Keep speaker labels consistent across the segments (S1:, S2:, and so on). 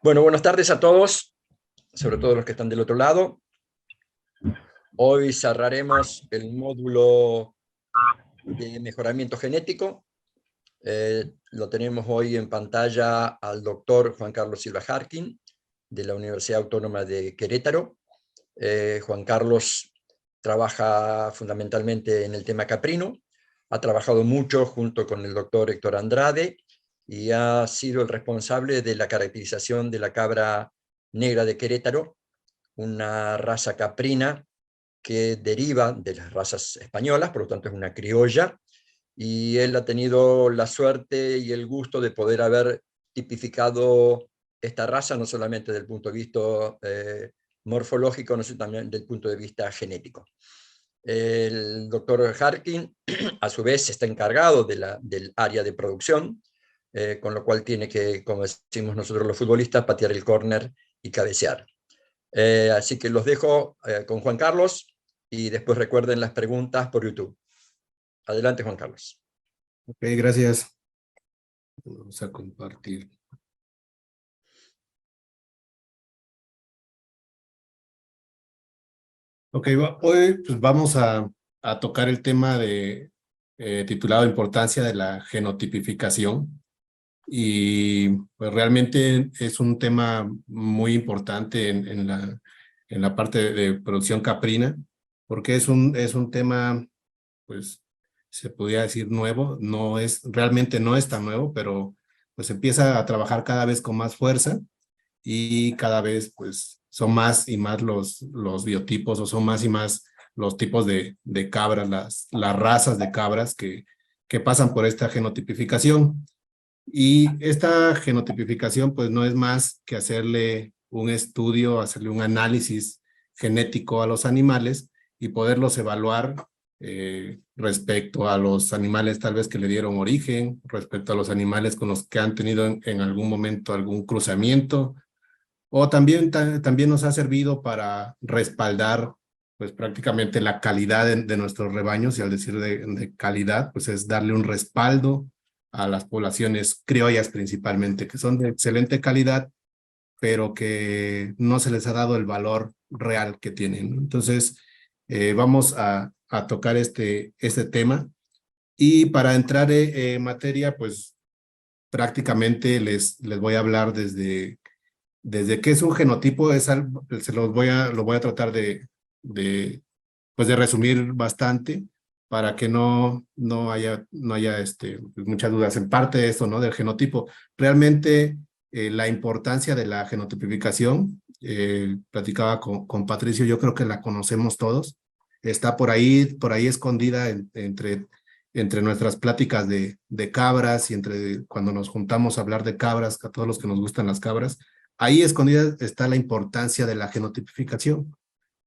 S1: Bueno, buenas tardes a todos, sobre todo los que están del otro lado. Hoy cerraremos el módulo de mejoramiento genético. Lo tenemos hoy en pantalla al doctor Juan Carlos Silva Jarquín, de la Universidad Autónoma de Querétaro. Juan Carlos trabaja fundamentalmente en el tema caprino, ha trabajado mucho junto con el doctor Héctor Andrade y ha sido el responsable de la caracterización de la cabra negra de Querétaro, una raza caprina que deriva de las razas españolas, por lo tanto es una criolla, y él ha tenido la suerte y el gusto de poder haber tipificado esta raza, no solamente desde el punto de vista morfológico, sino también desde el punto de vista genético. El doctor Jarquín, a su vez, está encargado del área de producción, con lo cual tiene que, como decimos nosotros los futbolistas, patear el córner y cabecear. Así que los dejo con Juan Carlos y después recuerden las preguntas por YouTube. Adelante, Juan Carlos.
S2: Ok, gracias. Vamos a compartir. Ok, hoy pues vamos a tocar el tema titulado Importancia de la genotipificación. Y pues realmente es un tema muy importante en la parte de producción caprina, porque es un tema, pues se podría decir nuevo, realmente no es tan nuevo, pero pues empieza a trabajar cada vez con más fuerza y cada vez pues son más y más los biotipos, o son más y más los tipos de cabras, las razas de cabras que pasan por esta genotipificación. Y esta genotipificación pues no es más que hacerle un estudio, hacerle un análisis genético a los animales y poderlos evaluar respecto a los animales tal vez que le dieron origen, respecto a los animales con los que han tenido en algún momento algún cruzamiento, o también nos ha servido para respaldar pues prácticamente la calidad de nuestros rebaños, y al decir de calidad pues es darle un respaldo a las poblaciones criollas principalmente, que son de excelente calidad, pero que no se les ha dado el valor real que tienen. Entonces, vamos a tocar este tema. Y para entrar en materia, pues prácticamente les voy a hablar desde qué es un genotipo. Lo voy a tratar pues de resumir bastante para que no haya muchas dudas. En parte de esto, ¿no? Del genotipo. Realmente la importancia de la genotipificación, platicaba con Patricio, yo creo que la conocemos todos. Está por ahí escondida entre nuestras pláticas de cabras, y cuando nos juntamos a hablar de cabras, a todos los que nos gustan las cabras. Ahí escondida está la importancia de la genotipificación,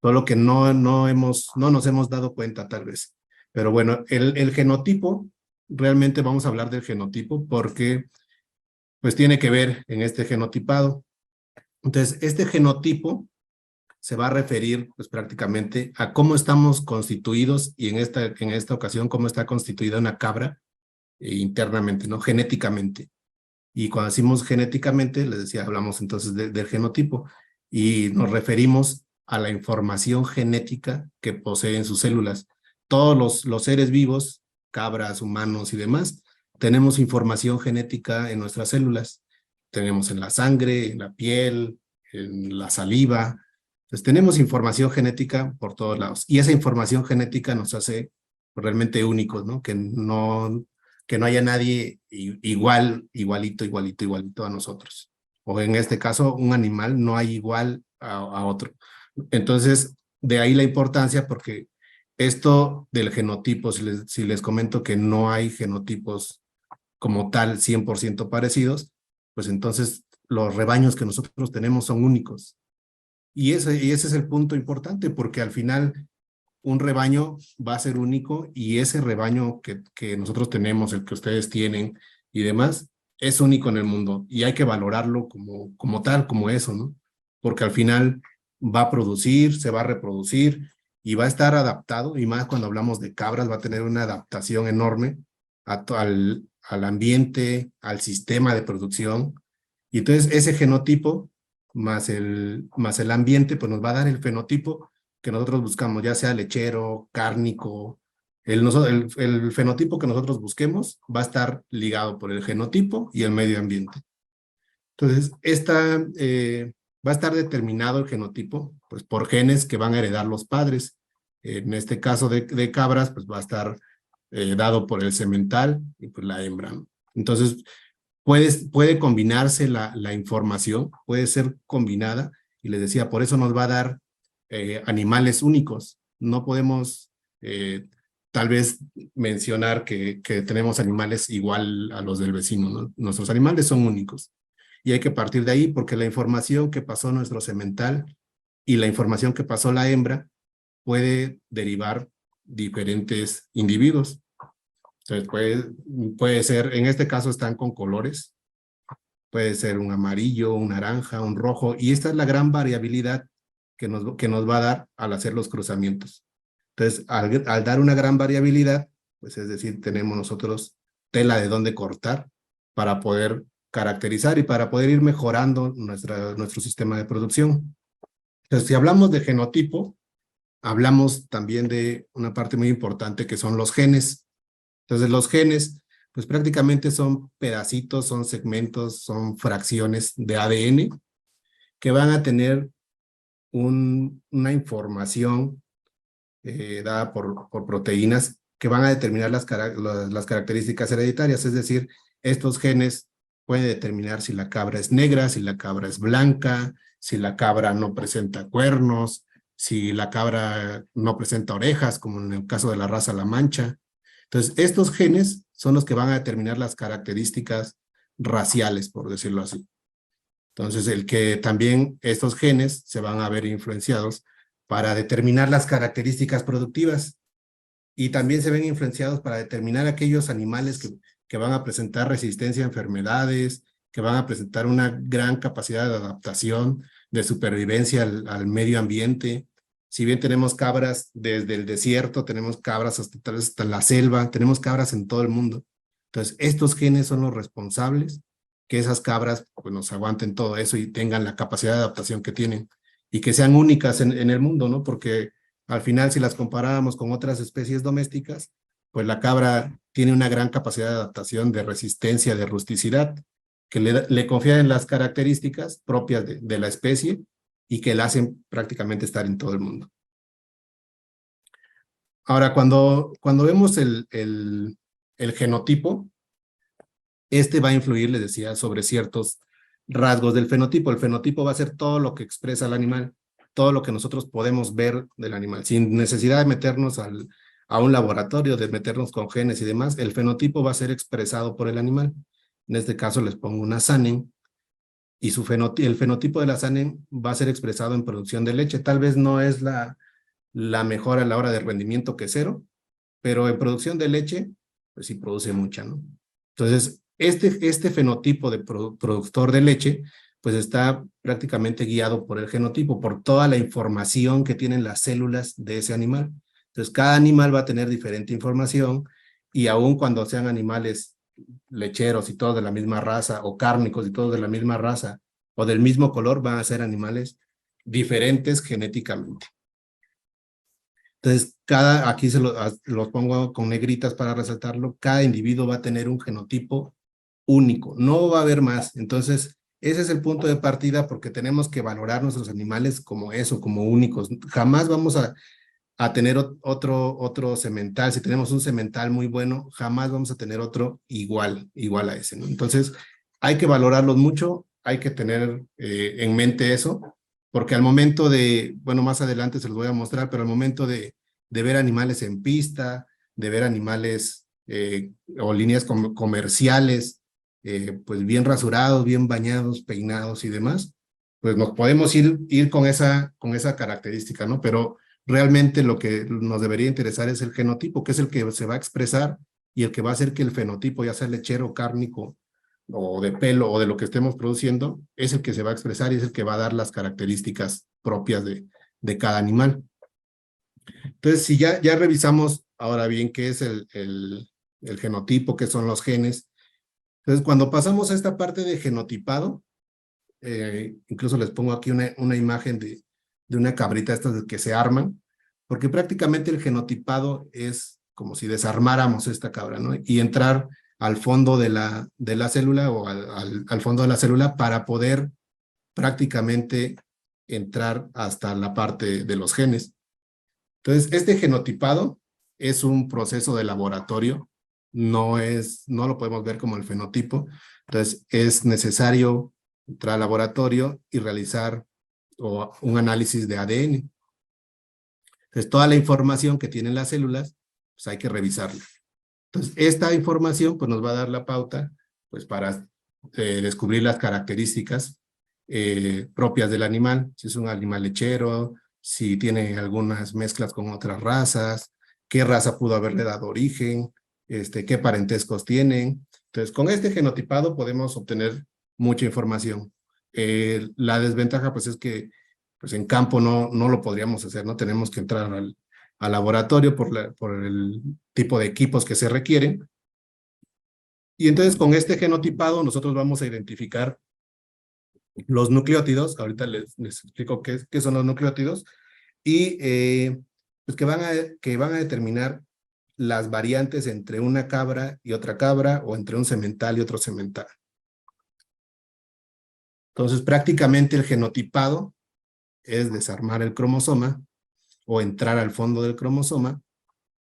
S2: solo que no nos hemos dado cuenta tal vez. Pero bueno, el genotipo, realmente vamos a hablar del genotipo porque pues tiene que ver en este genotipado. Entonces, este genotipo se va a referir pues prácticamente a cómo estamos constituidos, y en esta ocasión cómo está constituida una cabra internamente, ¿no? Genéticamente. Y cuando decimos genéticamente, les decía, hablamos entonces del genotipo, y nos referimos a la información genética que poseen sus células. Todos los seres vivos, cabras, humanos y demás, tenemos información genética en nuestras células. Tenemos en la sangre, en la piel, en la saliva. Entonces tenemos información genética por todos lados. Y esa información genética nos hace realmente únicos, ¿no? Que no haya nadie igualito a nosotros. O en este caso, un animal no hay igual a otro. Entonces, de ahí la importancia, porque esto del genotipo, si les comento que no hay genotipos como tal 100% parecidos, pues entonces los rebaños que nosotros tenemos son únicos. Y ese es el punto importante, porque al final un rebaño va a ser único, y ese rebaño que nosotros tenemos, el que ustedes tienen y demás, es único en el mundo, y hay que valorarlo como tal, como eso, ¿no? Porque al final va a producir, se va a reproducir y va a estar adaptado, y más cuando hablamos de cabras, va a tener una adaptación enorme al ambiente, al sistema de producción. Y entonces ese genotipo más el ambiente, pues nos va a dar el fenotipo que nosotros buscamos, ya sea lechero, cárnico. El fenotipo que nosotros busquemos va a estar ligado por el genotipo y el medio ambiente. Entonces, va a estar determinado el genotipo pues, por genes que van a heredar los padres. En este caso de cabras, pues va a estar dado por el semental y pues la hembra, ¿no? Entonces, puede combinarse la información, puede ser combinada, y les decía, por eso nos va a dar animales únicos. No podemos tal vez mencionar que tenemos animales igual a los del vecino, ¿no? Nuestros animales son únicos. Y hay que partir de ahí porque la información que pasó nuestro semental y la información que pasó la hembra puede derivar diferentes individuos. Entonces puede ser, en este caso están con colores, puede ser un amarillo, un naranja, un rojo, y esta es la gran variabilidad que nos va a dar al hacer los cruzamientos. Entonces, al dar una gran variabilidad, pues es decir, tenemos nosotros tela de dónde cortar para poder caracterizar y para poder ir mejorando nuestro sistema de producción. Entonces, si hablamos de genotipo, hablamos también de una parte muy importante que son los genes. Entonces, los genes, pues prácticamente son pedacitos, son segmentos, son fracciones de ADN que van a tener una información dada por proteínas que van a determinar las características hereditarias. Es decir, estos genes pueden determinar si la cabra es negra, si la cabra es blanca, si la cabra no presenta cuernos, si la cabra no presenta orejas, como en el caso de la raza La Mancha. Entonces, estos genes son los que van a determinar las características raciales, por decirlo así. Entonces, el que también estos genes se van a ver influenciados para determinar las características productivas y también se ven influenciados para determinar aquellos animales que van a presentar resistencia a enfermedades, que van a presentar una gran capacidad de adaptación, de supervivencia al medio ambiente. Si bien tenemos cabras desde el desierto, tenemos cabras hasta la selva, tenemos cabras en todo el mundo. Entonces, estos genes son los responsables que esas cabras pues, nos aguanten todo eso y tengan la capacidad de adaptación que tienen y que sean únicas en el mundo, ¿no? Porque al final, si las comparáramos con otras especies domésticas, pues la cabra tiene una gran capacidad de adaptación, de resistencia, de rusticidad, que le confían las características propias de la especie y que la hacen prácticamente estar en todo el mundo. Ahora, cuando vemos el genotipo, este va a influir, les decía, sobre ciertos rasgos del fenotipo. El fenotipo va a ser todo lo que expresa el animal, todo lo que nosotros podemos ver del animal, sin necesidad de meternos a un laboratorio, de meternos con genes y demás. El fenotipo va a ser expresado por el animal. En este caso les pongo una Saanen, y el fenotipo de la Saanen va a ser expresado en producción de leche. Tal vez no es la mejor a la hora de rendimiento quesero, pero en producción de leche, pues sí produce mucha, ¿no? Entonces, este fenotipo de productor de leche, pues está prácticamente guiado por el genotipo, por toda la información que tienen las células de ese animal. Entonces, cada animal va a tener diferente información y aun cuando sean animales lecheros y todos de la misma raza, o cárnicos y todos de la misma raza, o del mismo color, van a ser animales diferentes genéticamente. Entonces, aquí los pongo con negritas para resaltarlo, cada individuo va a tener un genotipo único, no va a haber más. Entonces, ese es el punto de partida porque tenemos que valorar nuestros animales como eso, como únicos. Jamás vamos a tener otro semental. Si tenemos un semental muy bueno, jamás vamos a tener otro igual a ese, ¿no? Entonces, hay que valorarlos mucho, hay que tener en mente eso, porque al momento bueno, más adelante se los voy a mostrar, pero al momento de ver animales en pista, de ver animales o líneas comerciales, pues bien rasurados, bien bañados, peinados y demás, pues nos podemos ir con esa característica, ¿no? Pero realmente lo que nos debería interesar es el genotipo, que es el que se va a expresar y el que va a hacer que el fenotipo, ya sea lechero, cárnico, o de pelo, o de lo que estemos produciendo, es el que se va a expresar y es el que va a dar las características propias de cada animal. Entonces, si ya revisamos ahora bien qué es el genotipo, qué son los genes. Entonces, cuando pasamos a esta parte de genotipado, incluso les pongo aquí una imagen de una cabrita estas que se arman, porque prácticamente el genotipado es como si desarmáramos esta cabra, ¿no? Y entrar al fondo de la célula o al fondo de la célula para poder prácticamente entrar hasta la parte de los genes. Entonces, este genotipado es un proceso de laboratorio, no lo podemos ver como el fenotipo. Entonces, es necesario entrar al laboratorio y realizar un análisis de ADN. Entonces, toda la información que tienen las células, pues hay que revisarla. Entonces, esta información pues nos va a dar la pauta pues para descubrir las características propias del animal, si es un animal lechero, si tiene algunas mezclas con otras razas, qué raza pudo haberle dado origen, qué parentescos tienen. Entonces, con este genotipado podemos obtener mucha información. La desventaja pues es que pues en campo no lo podríamos hacer, ¿no? Tenemos que entrar al laboratorio por el tipo de equipos que se requieren. Y entonces con este genotipado nosotros vamos a identificar los nucleótidos. Ahorita les explico qué son los nucleótidos. Y pues que van a determinar las variantes entre una cabra y otra cabra, o entre un semental y otro semental. Entonces prácticamente el genotipado es desarmar el cromosoma o entrar al fondo del cromosoma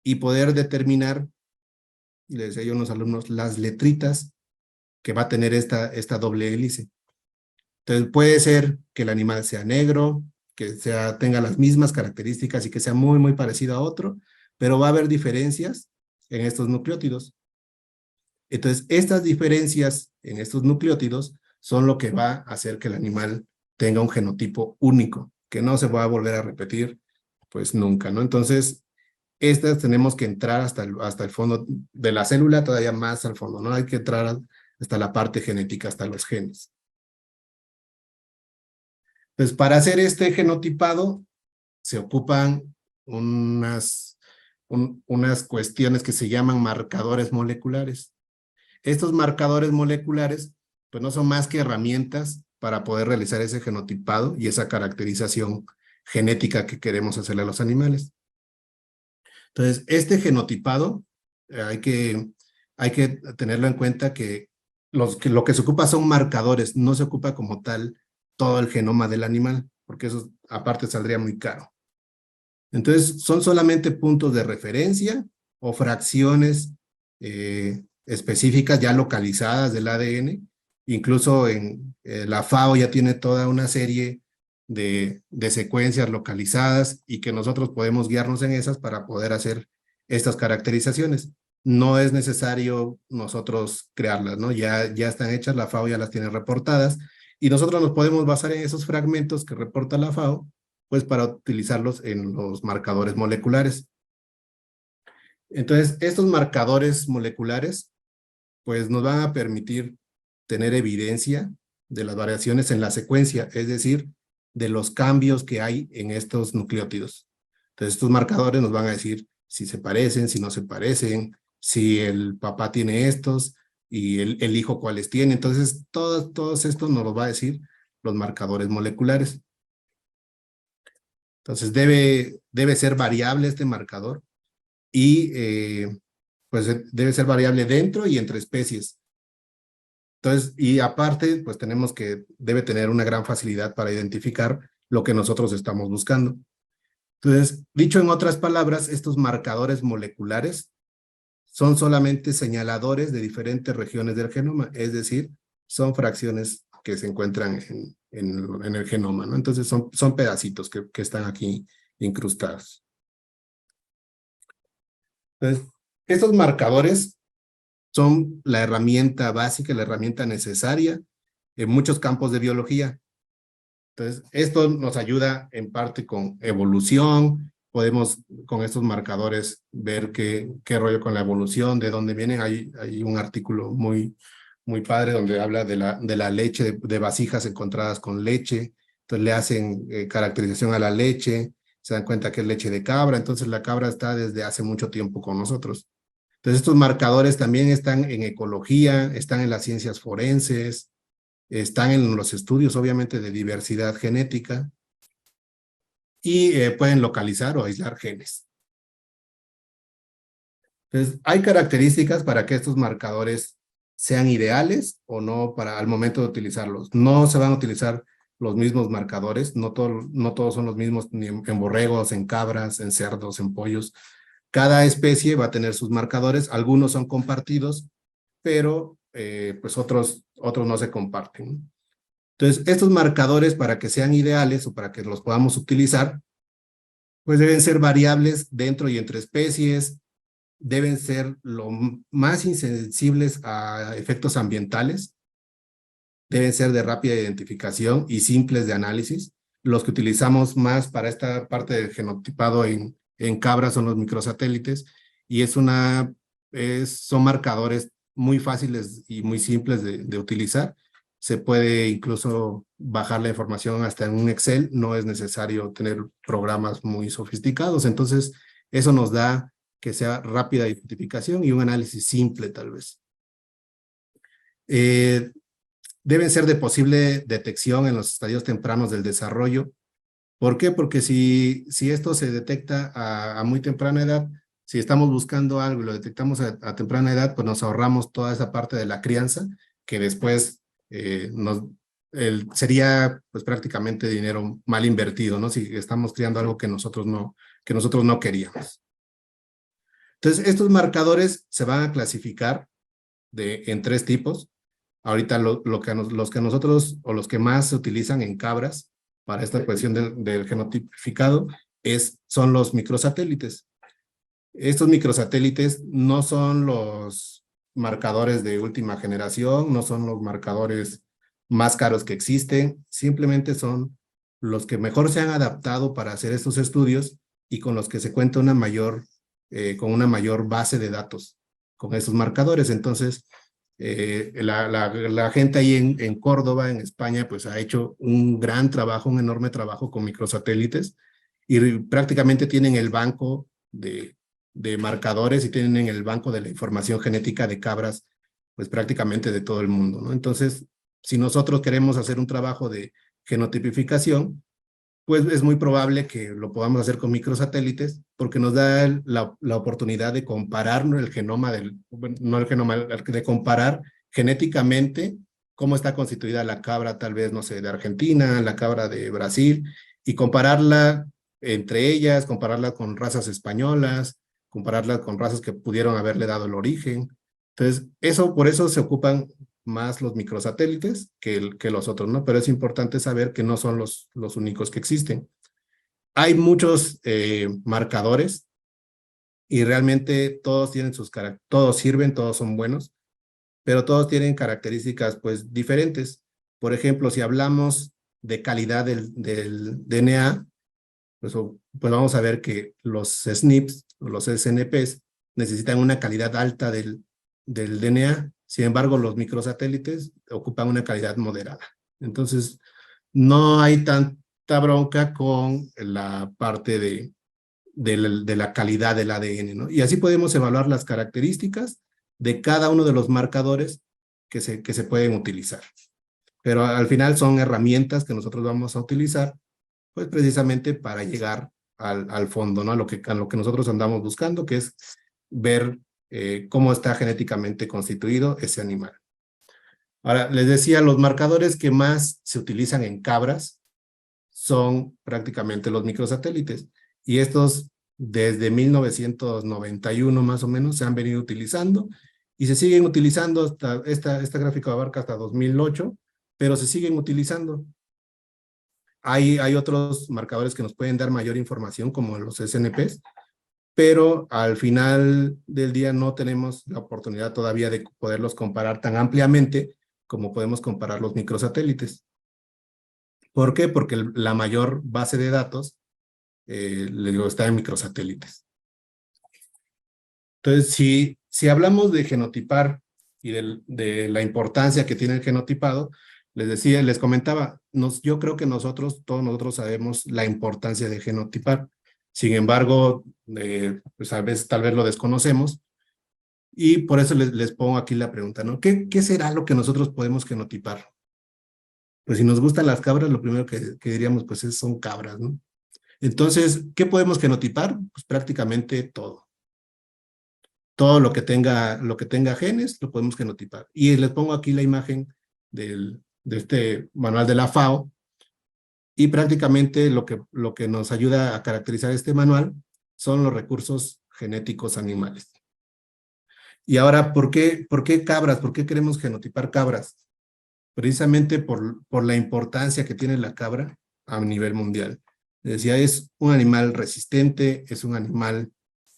S2: y poder determinar, les decía yo a unos alumnos, las letritas que va a tener esta doble hélice. Entonces puede ser que el animal sea negro, que tenga las mismas características y que sea muy, muy parecido a otro, pero va a haber diferencias en estos nucleótidos. Entonces, estas diferencias en estos nucleótidos son lo que va a hacer que el animal tenga un genotipo único, que no se va a volver a repetir, pues nunca, ¿no? Entonces, estas tenemos que entrar hasta el fondo de la célula, todavía más al fondo, ¿no? Hay que entrar hasta la parte genética, hasta los genes. Entonces, para hacer este genotipado, se ocupan unas cuestiones que se llaman marcadores moleculares. Estos marcadores moleculares, pues no son más que herramientas para poder realizar ese genotipado y esa caracterización genética que queremos hacerle a los animales. Entonces, este genotipado hay que tenerlo en cuenta que lo que se ocupa son marcadores, no se ocupa como tal todo el genoma del animal, porque eso aparte saldría muy caro. Entonces, son solamente puntos de referencia o fracciones específicas ya localizadas del ADN. Incluso en la FAO ya tiene toda una serie de secuencias localizadas y que nosotros podemos guiarnos en esas para poder hacer estas caracterizaciones. No es necesario nosotros crearlas, ¿no? Ya están hechas, la FAO ya las tiene reportadas y nosotros nos podemos basar en esos fragmentos que reporta la FAO, pues para utilizarlos en los marcadores moleculares. Entonces, estos marcadores moleculares, pues nos van a permitir tener evidencia de las variaciones en la secuencia, es decir, de los cambios que hay en estos nucleótidos. Entonces, estos marcadores nos van a decir si se parecen, si no se parecen, si el papá tiene estos y el hijo cuáles tiene. Entonces, todos estos nos los va a decir los marcadores moleculares. Entonces, debe ser variable este marcador y pues debe ser variable dentro y entre especies. Entonces, y aparte, pues debe tener una gran facilidad para identificar lo que nosotros estamos buscando. Entonces, dicho en otras palabras, estos marcadores moleculares son solamente señaladores de diferentes regiones del genoma, es decir, son fracciones que se encuentran en el genoma, ¿no? Entonces, son pedacitos que están aquí incrustados. Entonces, estos marcadores son la herramienta básica, la herramienta necesaria en muchos campos de biología. Entonces, esto nos ayuda en parte con evolución. Podemos con estos marcadores ver qué rollo con la evolución, de dónde vienen. Hay un artículo muy padre donde habla de la leche, de vasijas encontradas con leche. Entonces le hacen caracterización a la leche, se dan cuenta que es leche de cabra. Entonces la cabra está desde hace mucho tiempo con nosotros. Entonces estos marcadores también están en ecología, están en las ciencias forenses, están en los estudios, obviamente, de diversidad genética y pueden localizar o aislar genes. Entonces, hay características para que estos marcadores sean ideales o no para al momento de utilizarlos. No se van a utilizar los mismos marcadores, no todos son los mismos ni en borregos, en cabras, en cerdos, en pollos. Cada especie va a tener sus marcadores, algunos son compartidos, pero pues otros no se comparten. Entonces, estos marcadores para que sean ideales o para que los podamos utilizar, pues deben ser variables dentro y entre especies, deben ser lo más insensibles a efectos ambientales, deben ser de rápida identificación y simples de análisis. Los que utilizamos más para esta parte del genotipado en cabras son los microsatélites y son marcadores muy fáciles y muy simples de utilizar. Se puede incluso bajar la información hasta en un Excel, no es necesario tener programas muy sofisticados, entonces eso nos da que sea rápida identificación y un análisis simple tal vez. Deben ser de posible detección en los estadios tempranos del desarrollo. ¿Por qué? Porque si esto se detecta a muy temprana edad, si estamos buscando algo y lo detectamos a temprana edad, pues nos ahorramos toda esa parte de la crianza, que después sería pues prácticamente dinero mal invertido, ¿no? Si estamos criando algo que nosotros no queríamos. Entonces, estos marcadores se van a clasificar en 3 tipos. Ahorita los que nosotros, o los que más se utilizan en cabras para esta cuestión del genotipificado, son los microsatélites. Estos microsatélites no son los marcadores de última generación, no son los marcadores más caros que existen, simplemente son los que mejor se han adaptado para hacer estos estudios y con los que se cuenta con una mayor base de datos con esos marcadores. Entonces, la gente ahí en Córdoba, en España, pues ha hecho un gran trabajo, un enorme trabajo con microsatélites y prácticamente tienen el banco de marcadores y tienen el banco de la información genética de cabras, pues prácticamente de todo el mundo, ¿no? Entonces, si nosotros queremos hacer un trabajo de genotipificación, pues es muy probable que lo podamos hacer con microsatélites porque nos da la oportunidad de comparar el genoma de comparar genéticamente cómo está constituida la cabra, tal vez, no sé, de Argentina, la cabra de Brasil, y compararla entre ellas, compararla con razas españolas, compararla con razas que pudieron haberle dado el origen. Entonces, por eso se ocupan más los microsatélites que los otros, ¿no? Pero es importante saber que no son los únicos que existen. Hay muchos marcadores y realmente todos tienen todos sirven, todos son buenos, pero todos tienen características pues diferentes. Por ejemplo, si hablamos de calidad del DNA, pues vamos a ver que los SNPs o los SNPs necesitan una calidad alta del DNA. Sin embargo, los microsatélites ocupan una calidad moderada. Entonces, no hay tanta bronca con la parte de la calidad del ADN, ¿no? Y así podemos evaluar las características de cada uno de los marcadores que se pueden utilizar. Pero al final son herramientas que nosotros vamos a utilizar, pues precisamente para llegar al fondo, ¿no? A lo que nosotros andamos buscando, que es ver cómo está genéticamente constituido ese animal. Ahora, les decía, los marcadores que más se utilizan en cabras son prácticamente los microsatélites. Y estos, desde 1991 más o menos, se han venido utilizando y se siguen utilizando hasta, esta gráfica abarca hasta 2008, pero se siguen utilizando. Hay otros marcadores que nos pueden dar mayor información, como los SNPs, pero al final del día no tenemos la oportunidad todavía de poderlos comparar tan ampliamente como podemos comparar los microsatélites. ¿Por qué? Porque la mayor base de datos, les digo, está en microsatélites. Entonces, si hablamos de genotipar y de la importancia que tiene el genotipado, les comentaba, yo creo que todos nosotros sabemos la importancia de genotipar. Sin embargo, pues tal vez lo desconocemos. Y por eso les pongo aquí la pregunta, ¿no? ¿Qué será lo que nosotros podemos genotipar? pues si nos gustan las cabras, lo primero que diríamos pues son cabras, ¿no? Entonces, ¿qué podemos genotipar? Pues prácticamente todo. Todo lo que tenga genes lo podemos genotipar. Y les pongo aquí la imagen de este manual de la FAO, y prácticamente lo que nos ayuda a caracterizar este manual son los recursos genéticos animales. Y ahora, ¿por qué cabras? ¿Por qué queremos genotipar cabras? Precisamente por la importancia que tiene la cabra a nivel mundial. Decía, es un animal resistente, es un animal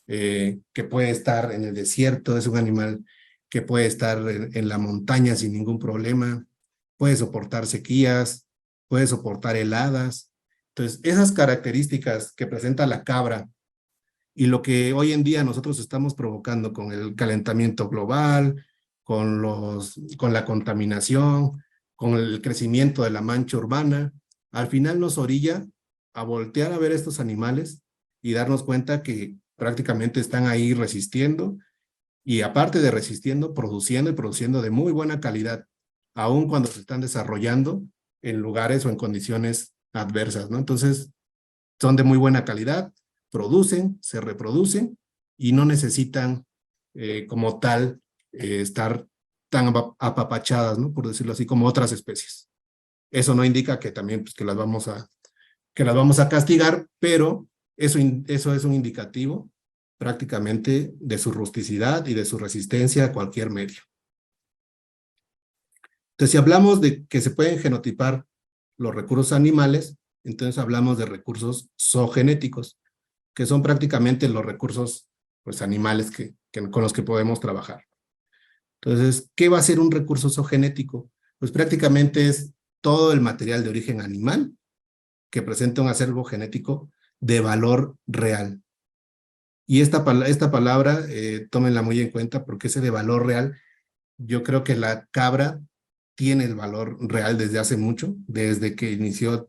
S2: que puede estar en el desierto, es un animal que puede estar en la montaña sin ningún problema, puede soportar sequías, puede soportar heladas. Entonces, esas características que presenta la cabra y lo que hoy en día nosotros estamos provocando con el calentamiento global, con la contaminación, con el crecimiento de la mancha urbana, al final nos orilla a voltear a ver estos animales y darnos cuenta que prácticamente están ahí resistiendo, y aparte de resistiendo, produciendo y produciendo de muy buena calidad, aun cuando se están desarrollando en lugares o en condiciones adversas, ¿no? Entonces, son de muy buena calidad, producen, se reproducen y no necesitan como tal estar tan apapachadas, ¿no? Por decirlo así, como otras especies. Eso no indica que también pues, que las vamos a castigar, pero eso es un indicativo prácticamente de su rusticidad y de su resistencia a cualquier medio. Entonces, si hablamos de que se pueden genotipar los recursos animales, entonces hablamos de recursos zoogenéticos, que son prácticamente los recursos pues, animales con los que podemos trabajar. Entonces, ¿qué va a ser un recurso zoogenético? Pues prácticamente es todo el material de origen animal que presenta un acervo genético de valor real. Y esta palabra, tómenla muy en cuenta, porque ese de valor real, yo creo que la cabra tiene el valor real desde hace mucho, desde que inició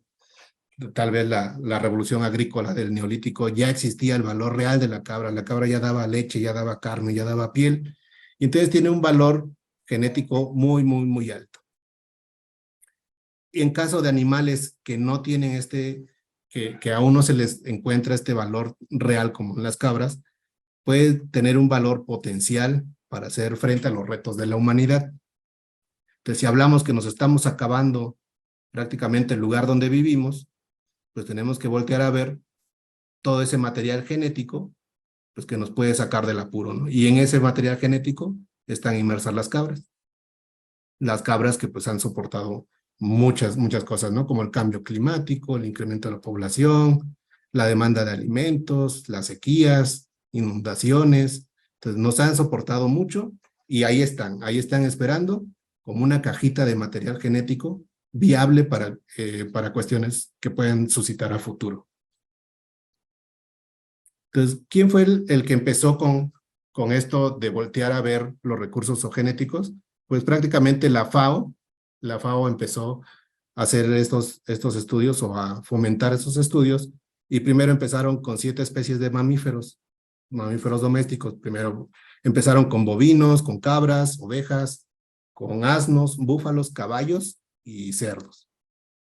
S2: tal vez la revolución agrícola del neolítico, ya existía el valor real de la cabra ya daba leche, ya daba carne, ya daba piel, y entonces tiene un valor genético muy, muy, muy alto. Y en caso de animales que no tienen que aún no se les encuentra este valor real como en las cabras, puede tener un valor potencial para hacer frente a los retos de la humanidad. Entonces, si hablamos que nos estamos acabando prácticamente el lugar donde vivimos, pues tenemos que voltear a ver todo ese material genético, pues que nos puede sacar del apuro, ¿no? Y en ese material genético están inmersas las cabras. Las cabras que pues han soportado muchas cosas, ¿no? Como el cambio climático, el incremento de la población, la demanda de alimentos, las sequías, inundaciones. Entonces nos han soportado mucho y ahí están esperando como una cajita de material genético viable para cuestiones que pueden suscitar a futuro. Entonces, ¿quién fue el que empezó con esto de voltear a ver los recursos zoogenéticos? Pues prácticamente la FAO empezó a hacer estos estudios o a fomentar estos estudios, y primero empezaron con 7 especies de mamíferos domésticos. Primero empezaron con bovinos, con cabras, ovejas, con asnos, búfalos, caballos y cerdos.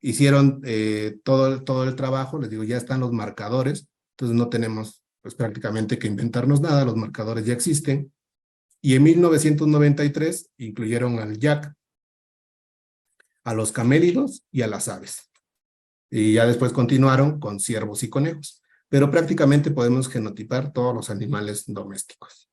S2: Hicieron todo el trabajo, les digo, ya están los marcadores, entonces no tenemos pues prácticamente que inventarnos nada, los marcadores ya existen. Y en 1993 incluyeron al yak, a los camélidos y a las aves. Y ya después continuaron con ciervos y conejos. Pero prácticamente podemos genotipar todos los animales domésticos.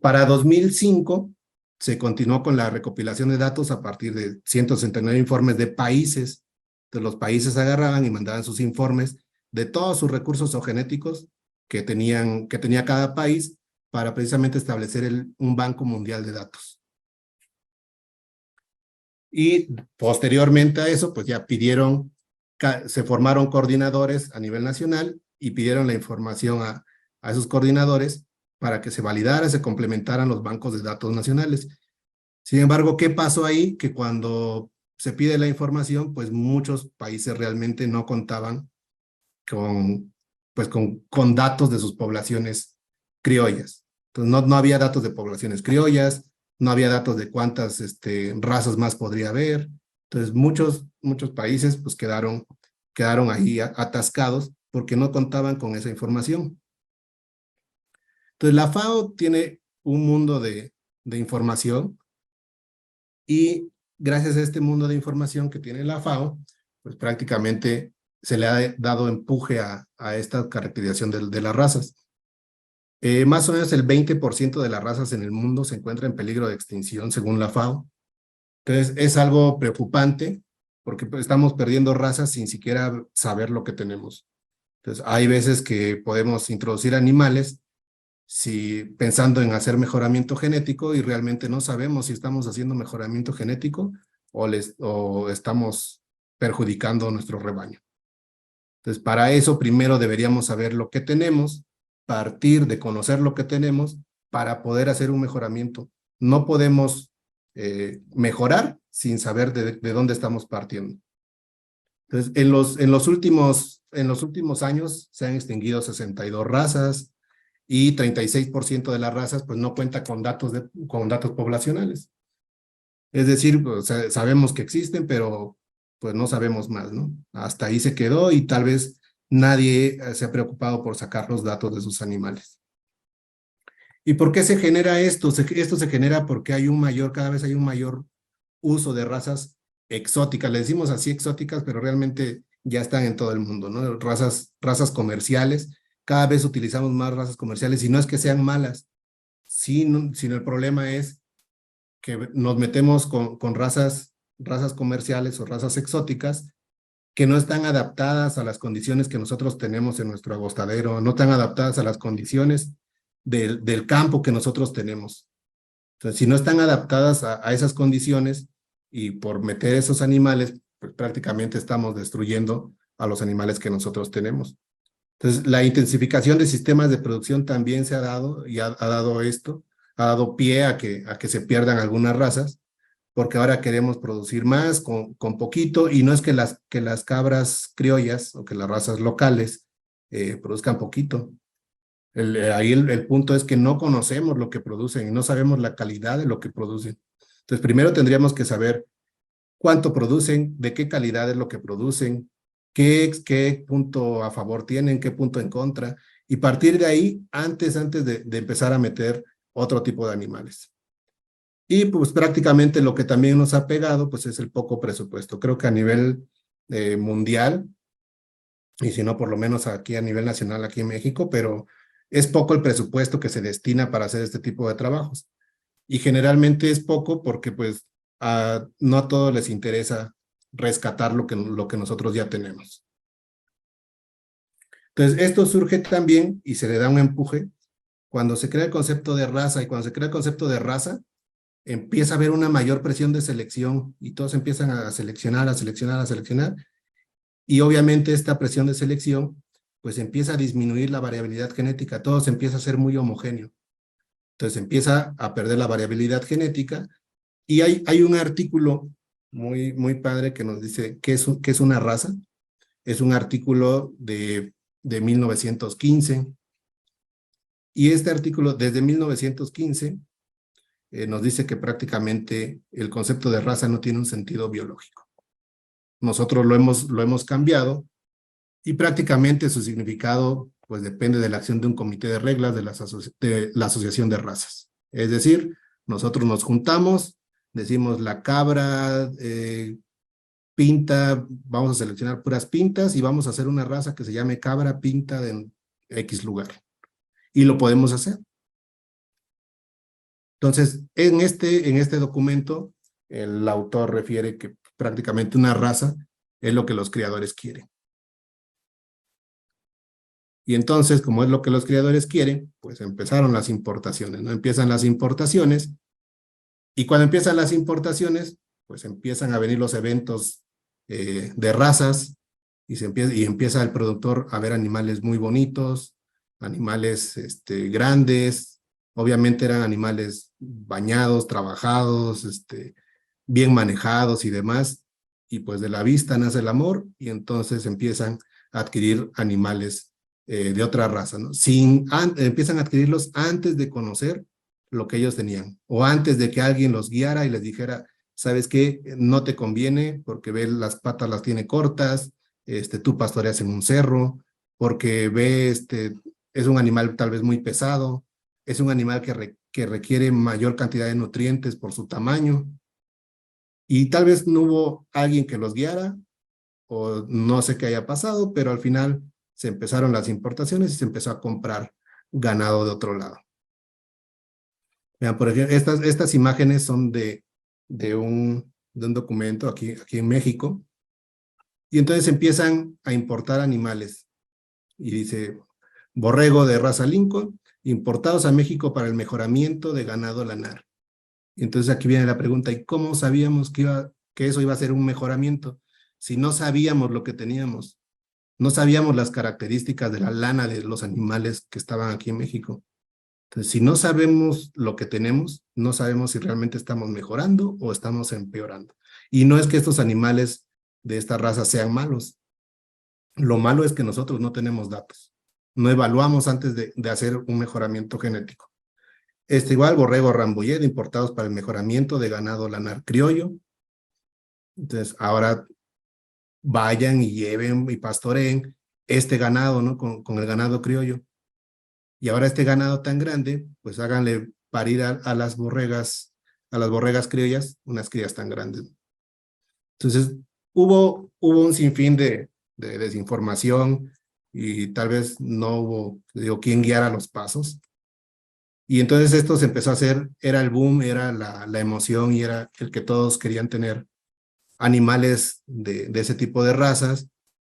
S2: Para 2005 se continuó con la recopilación de datos a partir de 169 informes de países. Entonces los países agarraban y mandaban sus informes de todos sus recursos zoogenéticos que tenía cada país, para precisamente establecer un banco mundial de datos. Y posteriormente a eso, pues ya se formaron coordinadores a nivel nacional y pidieron la información a esos coordinadores para que se validara, se complementaran los bancos de datos nacionales. Sin embargo, ¿qué pasó ahí? Que cuando se pide la información, pues muchos países realmente no contaban con datos de sus poblaciones criollas. Entonces no había datos de poblaciones criollas, no había datos de cuántas razas más podría haber. Entonces, muchos países pues quedaron ahí atascados porque no contaban con esa información. Entonces, la FAO tiene un mundo de información y gracias a este mundo de información que tiene la FAO, pues prácticamente se le ha dado empuje a esta caracterización de las razas. Más o menos el 20% de las razas en el mundo se encuentra en peligro de extinción según la FAO. Entonces es algo preocupante porque pues, estamos perdiendo razas sin siquiera saber lo que tenemos. Entonces hay veces que podemos introducir animales pensando en hacer mejoramiento genético y realmente no sabemos si estamos haciendo mejoramiento genético o estamos perjudicando nuestro rebaño. Entonces, para eso primero deberíamos saber lo que tenemos, partir de conocer lo que tenemos para poder hacer un mejoramiento. No podemos mejorar sin saber de dónde estamos partiendo. Entonces, en los últimos años se han extinguido 62 razas y 36% de las razas pues no cuenta con datos poblacionales. Es decir, pues, sabemos que existen, pero pues no sabemos más, ¿no? Hasta ahí se quedó y tal vez nadie se ha preocupado por sacar los datos de sus animales. ¿Y por qué se genera esto? Esto se genera porque cada vez hay un mayor uso de razas exóticas. Le decimos así exóticas, pero realmente ya están en todo el mundo, ¿no? Razas comerciales. Cada vez utilizamos más razas comerciales y no es que sean malas, sino el problema es que nos metemos con razas comerciales o razas exóticas que no están adaptadas a las condiciones que nosotros tenemos en nuestro agostadero, no están adaptadas a las condiciones del campo que nosotros tenemos. Entonces, si no están adaptadas a esas condiciones y por meter esos animales, pues prácticamente estamos destruyendo a los animales que nosotros tenemos. Entonces, la intensificación de sistemas de producción también se ha dado y ha dado esto, ha dado pie a que se pierdan algunas razas, porque ahora queremos producir más con poquito, y no es que las cabras criollas o que las razas locales produzcan poquito. Ahí el punto es que no conocemos lo que producen y no sabemos la calidad de lo que producen. Entonces, primero tendríamos que saber cuánto producen, de qué calidad es lo que producen, qué punto a favor tienen, qué punto en contra, y partir de ahí antes de empezar a meter otro tipo de animales. Y pues prácticamente lo que también nos ha pegado pues es el poco presupuesto. Creo que a nivel mundial, y si no por lo menos aquí a nivel nacional aquí en México, pero es poco el presupuesto que se destina para hacer este tipo de trabajos. Y generalmente es poco porque pues no a todos les interesa rescatar lo que nosotros ya tenemos. Entonces esto surge también y se le da un empuje cuando se crea el concepto de raza, y cuando se crea el concepto de raza empieza a haber una mayor presión de selección y todos empiezan a seleccionar, y obviamente esta presión de selección pues empieza a disminuir la variabilidad genética, todo se empieza a ser muy homogéneo. Entonces empieza a perder la variabilidad genética y hay un artículo muy padre que nos dice qué es una raza. Es un artículo de 1915 y este artículo desde 1915 nos dice que prácticamente el concepto de raza no tiene un sentido biológico. Nosotros lo hemos cambiado y prácticamente su significado pues depende de la acción de un comité de reglas de la Asociación de Razas. Es decir, nosotros nos juntamos, decimos la cabra pinta, vamos a seleccionar puras pintas y vamos a hacer una raza que se llame cabra pinta de X lugar. Y lo podemos hacer. Entonces, en este documento, el autor refiere que prácticamente una raza es lo que los criadores quieren. Y entonces, como es lo que los criadores quieren, pues empezaron las importaciones, ¿no? Empiezan las importaciones, y cuando empiezan las importaciones, pues empiezan a venir los eventos de razas, y empieza el productor a ver animales muy bonitos, animales grandes, obviamente eran animales bañados, trabajados, bien manejados y demás, y pues de la vista nace el amor, y entonces empiezan a adquirir animales de otra raza, ¿no? Empiezan a adquirirlos antes de conocer lo que ellos tenían, o antes de que alguien los guiara y les dijera, ¿sabes qué? No te conviene porque ve las patas las tiene cortas, tú pastoreas en un cerro, porque ve, es un animal tal vez muy pesado, es un animal que requiere mayor cantidad de nutrientes por su tamaño, y tal vez no hubo alguien que los guiara, o no sé qué haya pasado, pero al final se empezaron las importaciones y se empezó a comprar ganado de otro lado. Vean, por ejemplo, estas imágenes son de un documento aquí en México, y entonces empiezan a importar animales, y dice, borrego de raza Lincoln, importados a México para el mejoramiento de ganado lanar. Y entonces aquí viene la pregunta, ¿y cómo sabíamos que eso iba a ser un mejoramiento? Si no sabíamos lo que teníamos, no sabíamos las características de la lana de los animales que estaban aquí en México. Entonces, si no sabemos lo que tenemos, no sabemos si realmente estamos mejorando o estamos empeorando. Y no es que estos animales de esta raza sean malos. Lo malo es que nosotros no tenemos datos. No evaluamos antes de hacer un mejoramiento genético. Igual, borrego Rambouillet, importados para el mejoramiento de ganado lanar criollo. Entonces, ahora vayan y lleven y pastoreen este ganado, ¿no? Con el ganado criollo. Y ahora este ganado tan grande, pues háganle parir a las borregas criollas, unas crías tan grandes. Entonces, hubo un sinfín de desinformación, y tal vez no hubo, digo, quien guiara los pasos. Y entonces esto se empezó a hacer, era el boom, era la emoción, y era el que todos querían tener animales de ese tipo de razas,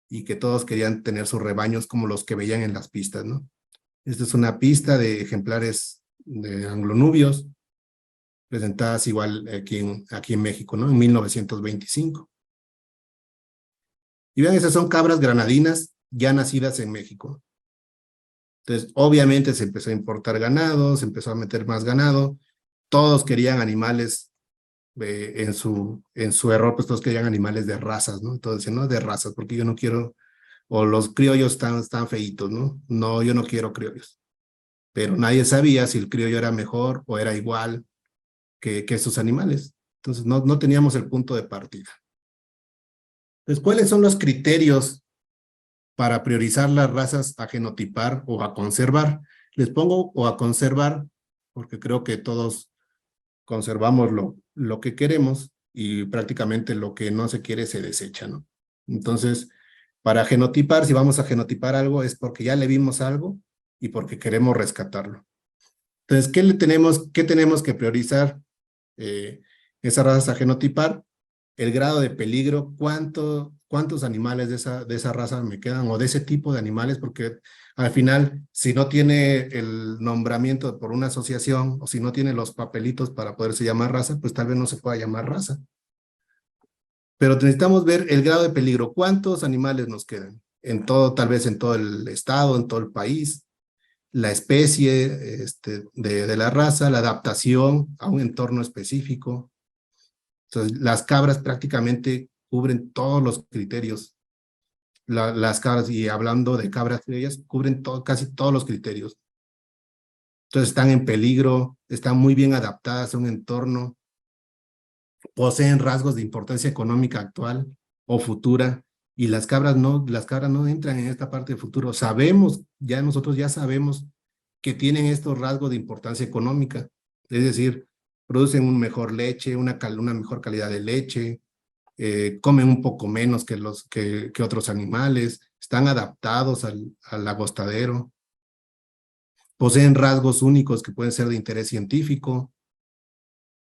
S2: y que todos querían tener sus rebaños como los que veían en las pistas, ¿no? Esta es una pista de ejemplares de anglonubios, presentadas igual aquí en México, ¿no? En 1925. Y vean, esas son cabras granadinas ya nacidas en México. Entonces, obviamente se empezó a importar ganado, se empezó a meter más ganado, todos querían animales, en su error, pues todos querían animales de razas, ¿no? Entonces decían, no, de razas, porque yo no quiero, o los criollos están feitos, ¿no? No, yo no quiero criollos. Pero nadie sabía si el criollo era mejor o era igual que esos animales. Entonces no teníamos el punto de partida. Entonces, ¿cuáles son los criterios para priorizar las razas a genotipar o a conservar? Les pongo o a conservar, porque creo que todos conservamos lo que queremos, y prácticamente lo que no se quiere se desecha, ¿no? Entonces, para genotipar, si vamos a genotipar algo, es porque ya le vimos algo y porque queremos rescatarlo. Entonces, ¿qué tenemos que priorizar? Esas razas a genotipar, el grado de peligro, cuántos animales de esa raza me quedan, o de ese tipo de animales, porque al final, si no tiene el nombramiento por una asociación, o si no tiene los papelitos para poderse llamar raza, pues tal vez no se pueda llamar raza. Pero necesitamos ver el grado de peligro, cuántos animales nos quedan, tal vez en todo el estado, en todo el país, la especie de la raza, la adaptación a un entorno específico. Entonces, las cabras prácticamente cubren todos los criterios. Las cabras, y hablando de cabras, ellas cubren casi todos los criterios. Entonces, están en peligro, están muy bien adaptadas a un entorno, poseen rasgos de importancia económica actual o futura, y las cabras no entran en esta parte de futuro. Nosotros ya sabemos que tienen estos rasgos de importancia económica, es decir, producen una mejor leche, una mejor calidad de leche, comen un poco menos que otros animales, están adaptados al agostadero, poseen rasgos únicos que pueden ser de interés científico.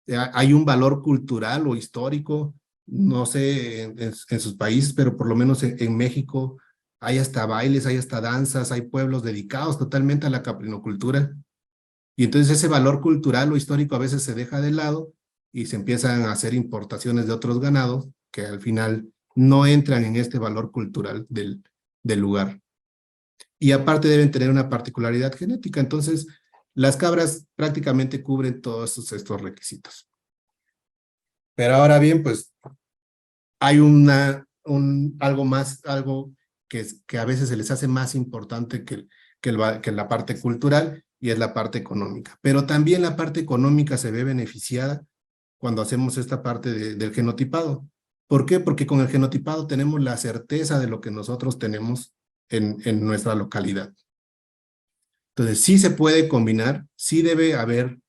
S2: Hay un valor cultural o histórico, no sé en sus países, pero por lo menos en México hay hasta bailes, hay hasta danzas, hay pueblos dedicados totalmente a la caprinocultura. Y entonces ese valor cultural o histórico a veces se deja de lado, y se empiezan a hacer importaciones de otros ganados que al final no entran en este valor cultural del lugar. Y aparte deben tener una particularidad genética. Entonces, las cabras prácticamente cubren todos estos requisitos. Pero ahora bien, pues hay algo que a veces se les hace más importante que la parte cultural, y es la parte económica. Pero también la parte económica se ve beneficiada cuando hacemos esta parte del genotipado. ¿Por qué? Porque con el genotipado tenemos la certeza de lo que nosotros tenemos en nuestra localidad. Entonces, sí se puede combinar, sí debe haber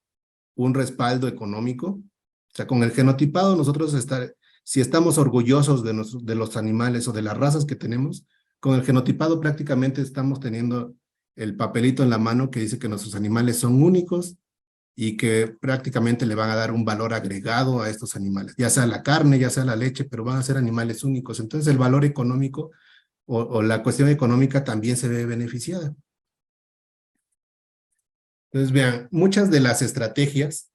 S2: un respaldo económico. O sea, con el genotipado nosotros si estamos orgullosos de los animales o de las razas que tenemos, con el genotipado prácticamente estamos teniendo el papelito en la mano que dice que nuestros animales son únicos y que prácticamente le van a dar un valor agregado a estos animales, ya sea la carne, ya sea la leche, pero van a ser animales únicos. Entonces el valor económico o la cuestión económica también se ve beneficiada. Entonces vean, muchas de las estrategias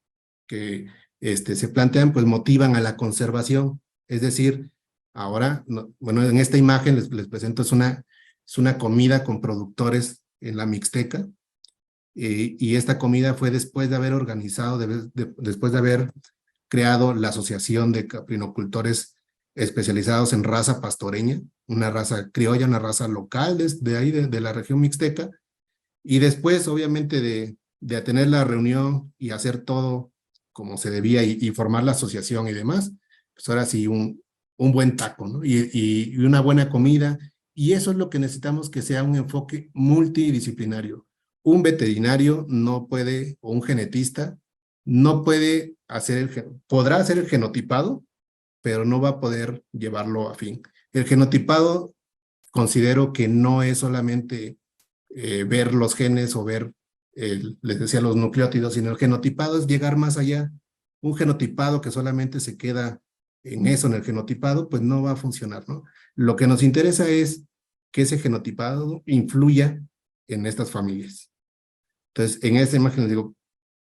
S2: que se plantean pues motivan a la conservación. Es decir, ahora, bueno, en esta imagen les presento, es una comida con productores en la Mixteca, y esta comida fue después de haber organizado, después de haber creado la Asociación de Caprinocultores especializados en raza pastoreña, una raza criolla, una raza local de ahí, de la región Mixteca, y después, obviamente, de tener la reunión y hacer todo como se debía y formar la asociación y demás, pues ahora sí, un buen taco, ¿no? Y una buena comida, y eso es lo que necesitamos, que sea un enfoque multidisciplinario. Un veterinario no puede, o un genetista, no puede podrá hacer el genotipado, pero no va a poder llevarlo a fin. El genotipado considero que no es solamente ver los genes o ver, les decía, los nucleótidos, sino el genotipado es llegar más allá. Un genotipado que solamente se queda en eso, en el genotipado, pues no va a funcionar, ¿no? Lo que nos interesa es que ese genotipado influya en estas familias. Entonces, en esta imagen les digo,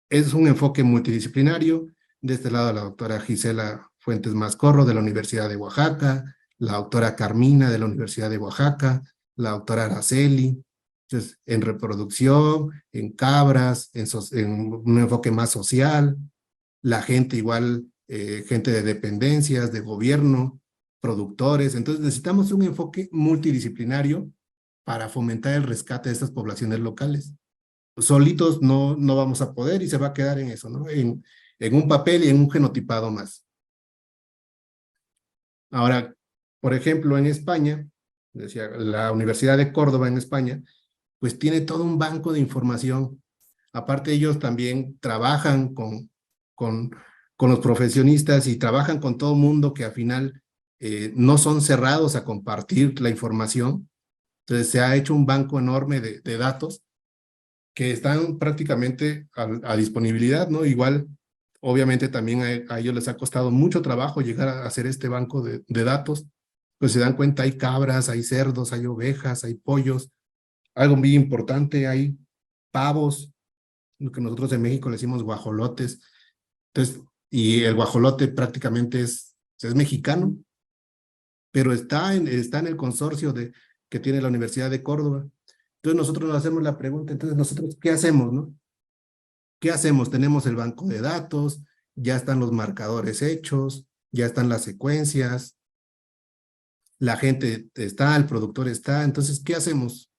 S2: es un enfoque multidisciplinario. De este lado, la doctora Gisela Fuentes Mascorro de la Universidad de Oaxaca, la doctora Carmina de la Universidad de Oaxaca, la doctora Araceli. Entonces, en reproducción, en cabras, en un enfoque más social, la gente igual, gente de dependencias, de gobierno, productores. Entonces, necesitamos un enfoque multidisciplinario para fomentar el rescate de estas poblaciones locales. Solitos no vamos a poder y se va a quedar en eso, ¿no? En un papel y en un genotipado más. Ahora, por ejemplo, en España, decía, la Universidad de Córdoba en España, pues tiene todo un banco de información. Aparte, ellos también trabajan con los profesionistas y trabajan con todo el mundo que al final no son cerrados a compartir la información. Entonces se ha hecho un banco enorme de datos que están prácticamente a disponibilidad, ¿no? Igual, obviamente también a ellos les ha costado mucho trabajo llegar a hacer este banco de datos. Pues se dan cuenta, hay cabras, hay cerdos, hay ovejas, hay pollos. Algo muy importante, hay pavos, lo que nosotros en México le decimos guajolotes. Entonces, y el guajolote prácticamente es mexicano, pero está en el consorcio que tiene la Universidad de Córdoba. Entonces nosotros nos hacemos la pregunta, entonces nosotros, ¿qué hacemos, no? ¿Qué hacemos? Tenemos el banco de datos, ya están los marcadores hechos, ya están las secuencias, la gente está, el productor está, entonces, ¿qué hacemos?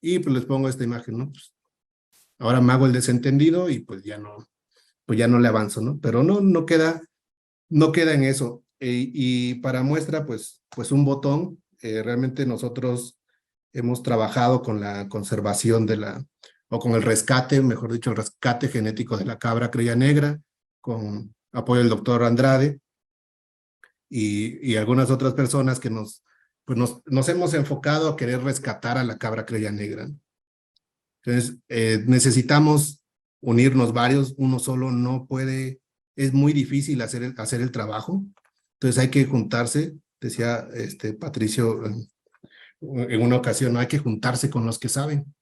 S2: Y pues les pongo esta imagen, ¿no? Pues, ahora me hago el desentendido y pues ya no le avanzo, ¿no? Pero no queda en eso. Y para muestra, pues un botón. Realmente nosotros hemos trabajado con la conservación o con el rescate, mejor dicho, el rescate genético de la cabra criolla negra, con apoyo del doctor Andrade y algunas otras personas que nos hemos enfocado a querer rescatar a la cabra criolla negra. Entonces, necesitamos unirnos varios, uno solo no puede, es muy difícil hacer el trabajo, entonces hay que juntarse, decía Patricio en una ocasión, no hay que juntarse con los que saben,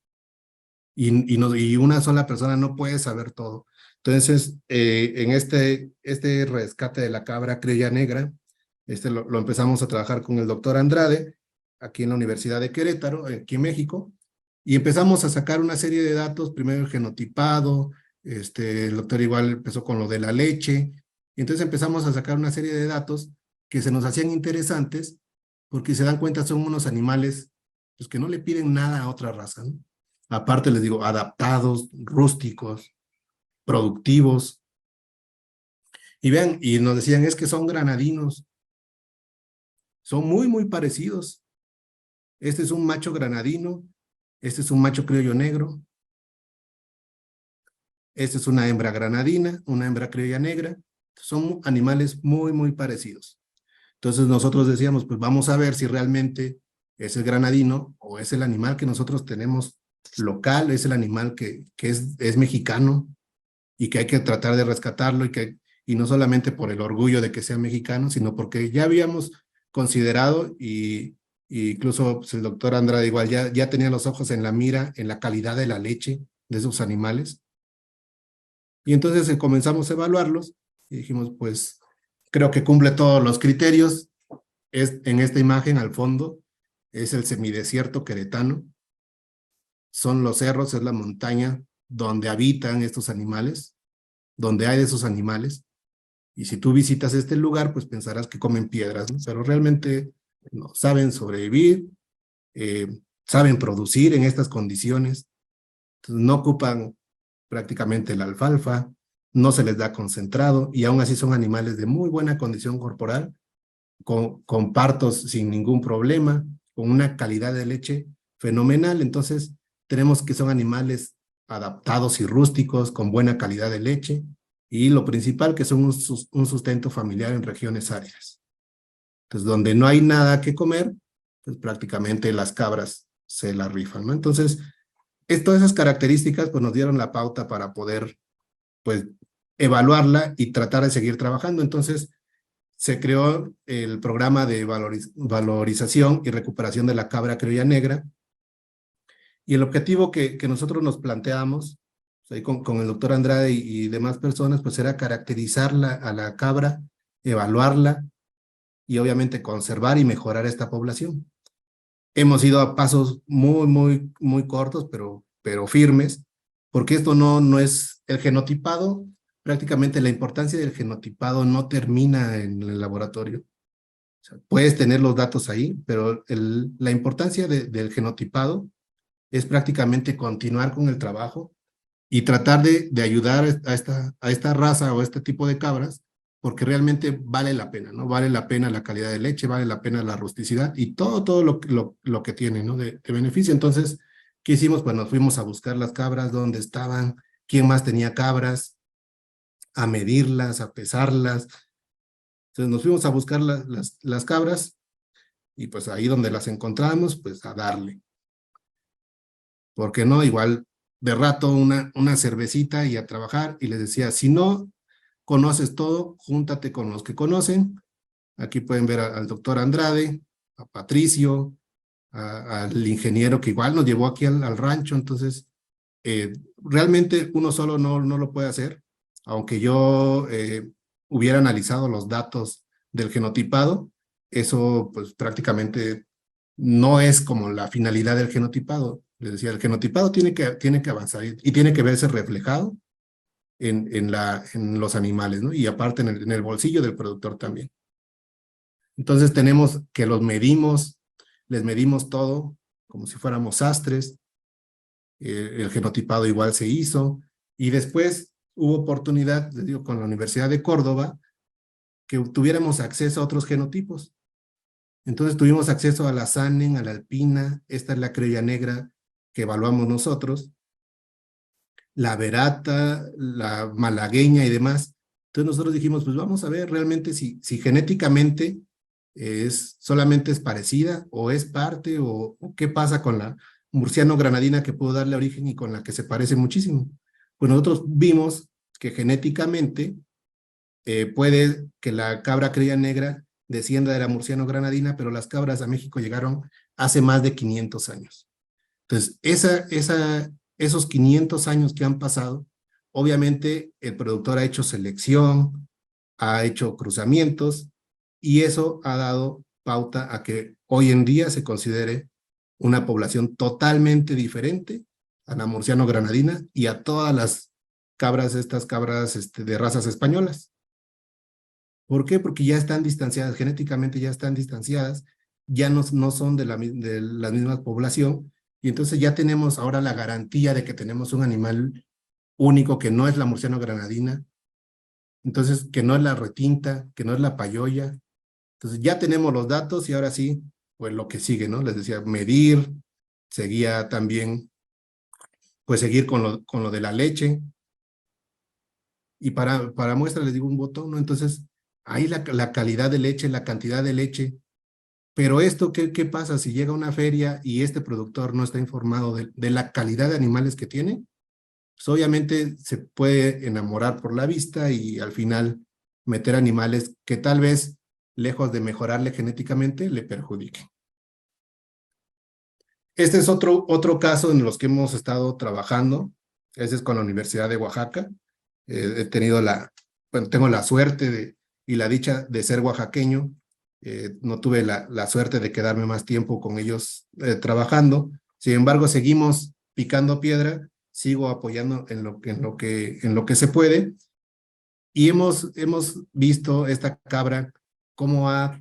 S2: y una sola persona no puede saber todo. Entonces, en este rescate de la cabra criolla negra, lo empezamos a trabajar con el doctor Andrade, aquí en la Universidad de Querétaro, aquí en México, y empezamos a sacar una serie de datos, primero el genotipado, el doctor igual empezó con lo de la leche, y entonces empezamos a sacar una serie de datos que se nos hacían interesantes, porque se dan cuenta son unos animales pues, que no le piden nada a otra raza, ¿no? Aparte les digo, adaptados, rústicos, productivos. Y vean, y nos decían, es que son granadinos, son muy, muy parecidos. Este es un macho granadino, este es un macho criollo negro, esta es una hembra granadina, una hembra criolla negra. Son animales muy, muy parecidos. Entonces nosotros decíamos, pues vamos a ver si realmente es el granadino o es el animal que nosotros tenemos local, es el animal que es mexicano y que hay que tratar de rescatarlo y no solamente por el orgullo de que sea mexicano, sino porque ya habíamos considerado y incluso pues, el doctor Andrade igual ya tenía los ojos en la mira, en la calidad de la leche de esos animales. Y entonces comenzamos a evaluarlos y dijimos, pues creo que cumple todos los criterios. En esta imagen al fondo es el semidesierto queretano. Son los cerros, es la montaña donde habitan estos animales, donde hay de esos animales. Y si tú visitas este lugar, pues pensarás que comen piedras, ¿no? Pero realmente no, saben sobrevivir, eh, saben producir en estas condiciones. Entonces, no ocupan prácticamente la alfalfa, no se les da concentrado y aún así son animales de muy buena condición corporal, con partos sin ningún problema, con una calidad de leche fenomenal. Entonces, tenemos que son animales adaptados y rústicos, con buena calidad de leche, y lo principal que son un sustento familiar en regiones áridas. Entonces, donde no hay nada que comer, pues prácticamente las cabras se la rifan, ¿no? Entonces, todas esas características pues nos dieron la pauta para poder pues evaluarla y tratar de seguir trabajando. Entonces, se creó el programa de valorización y recuperación de la cabra criolla negra, y el objetivo que nosotros nos planteamos ahí con el doctor Andrade y demás personas, pues era caracterizarla a la cabra, evaluarla y obviamente conservar y mejorar esta población. Hemos ido a pasos muy, muy, muy cortos, pero firmes, porque esto no es el genotipado. Prácticamente la importancia del genotipado no termina en el laboratorio. O sea, puedes tener los datos ahí, pero la importancia del genotipado es prácticamente continuar con el trabajo y tratar de ayudar a esta raza o a este tipo de cabras, porque realmente vale la pena, ¿no? Vale la pena la calidad de leche, vale la pena la rusticidad y todo lo que tiene, ¿no? De beneficio. Entonces, ¿qué hicimos? Pues nos fuimos a buscar las cabras, dónde estaban, quién más tenía cabras, a medirlas, a pesarlas. Entonces nos fuimos a buscar las cabras y pues ahí donde las encontramos, pues a darle. ¿Por qué no? Igual de rato una cervecita y a trabajar, y les decía, si no conoces todo, júntate con los que conocen. Aquí pueden ver al doctor Andrade, a Patricio, al ingeniero que igual nos llevó aquí al rancho. Entonces, realmente uno solo no lo puede hacer, aunque yo hubiera analizado los datos del genotipado, eso pues prácticamente no es como la finalidad del genotipado. Les decía, el genotipado tiene que avanzar y tiene que verse reflejado en los animales, ¿no? Y aparte en el bolsillo del productor también. Entonces tenemos que los medimos, les medimos todo, como si fuéramos sastres. El genotipado igual se hizo, y después hubo oportunidad, les digo, con la Universidad de Córdoba, que tuviéramos acceso a otros genotipos. Entonces tuvimos acceso a la Sanen, a la Alpina, esta es la criolla negra que evaluamos nosotros, la Verata, la malagueña y demás. Entonces nosotros dijimos, pues vamos a ver realmente si genéticamente solamente es parecida o es parte o qué pasa con la murciano granadina que pudo darle origen y con la que se parece muchísimo. Pues nosotros vimos que genéticamente puede que la cabra criolla negra descienda de la murciano granadina, pero las cabras a México llegaron hace más de 500 años. Entonces, esos 500 años que han pasado, obviamente el productor ha hecho selección, ha hecho cruzamientos, y eso ha dado pauta a que hoy en día se considere una población totalmente diferente a la murciano granadina y a todas las cabras, estas cabras de razas españolas. ¿Por qué? Porque ya están distanciadas, genéticamente ya están distanciadas, ya no son de la misma población, y entonces ya tenemos ahora la garantía de que tenemos un animal único que no es la murciano granadina, Entonces, que no es la retinta, que no es la payoya. Entonces, ya tenemos los datos y ahora sí, pues lo que sigue, ¿no? Les decía, medir, seguía también, pues seguir con lo de la leche. Y para muestra les digo un botón, ¿no? Entonces, ahí la calidad de leche, la cantidad de leche. Pero esto, ¿qué pasa si llega a una feria y este productor no está informado de la calidad de animales que tiene? Pues obviamente se puede enamorar por la vista y al final meter animales que tal vez, lejos de mejorarle genéticamente, le perjudiquen. Este es otro caso en los que hemos estado trabajando. Ese es con la Universidad de Oaxaca. He tenido tengo la suerte y la dicha de ser oaxaqueño. No tuve la suerte de quedarme más tiempo con ellos trabajando. Sin embargo, seguimos picando piedra, sigo apoyando en lo que se puede. Y hemos visto esta cabra cómo ha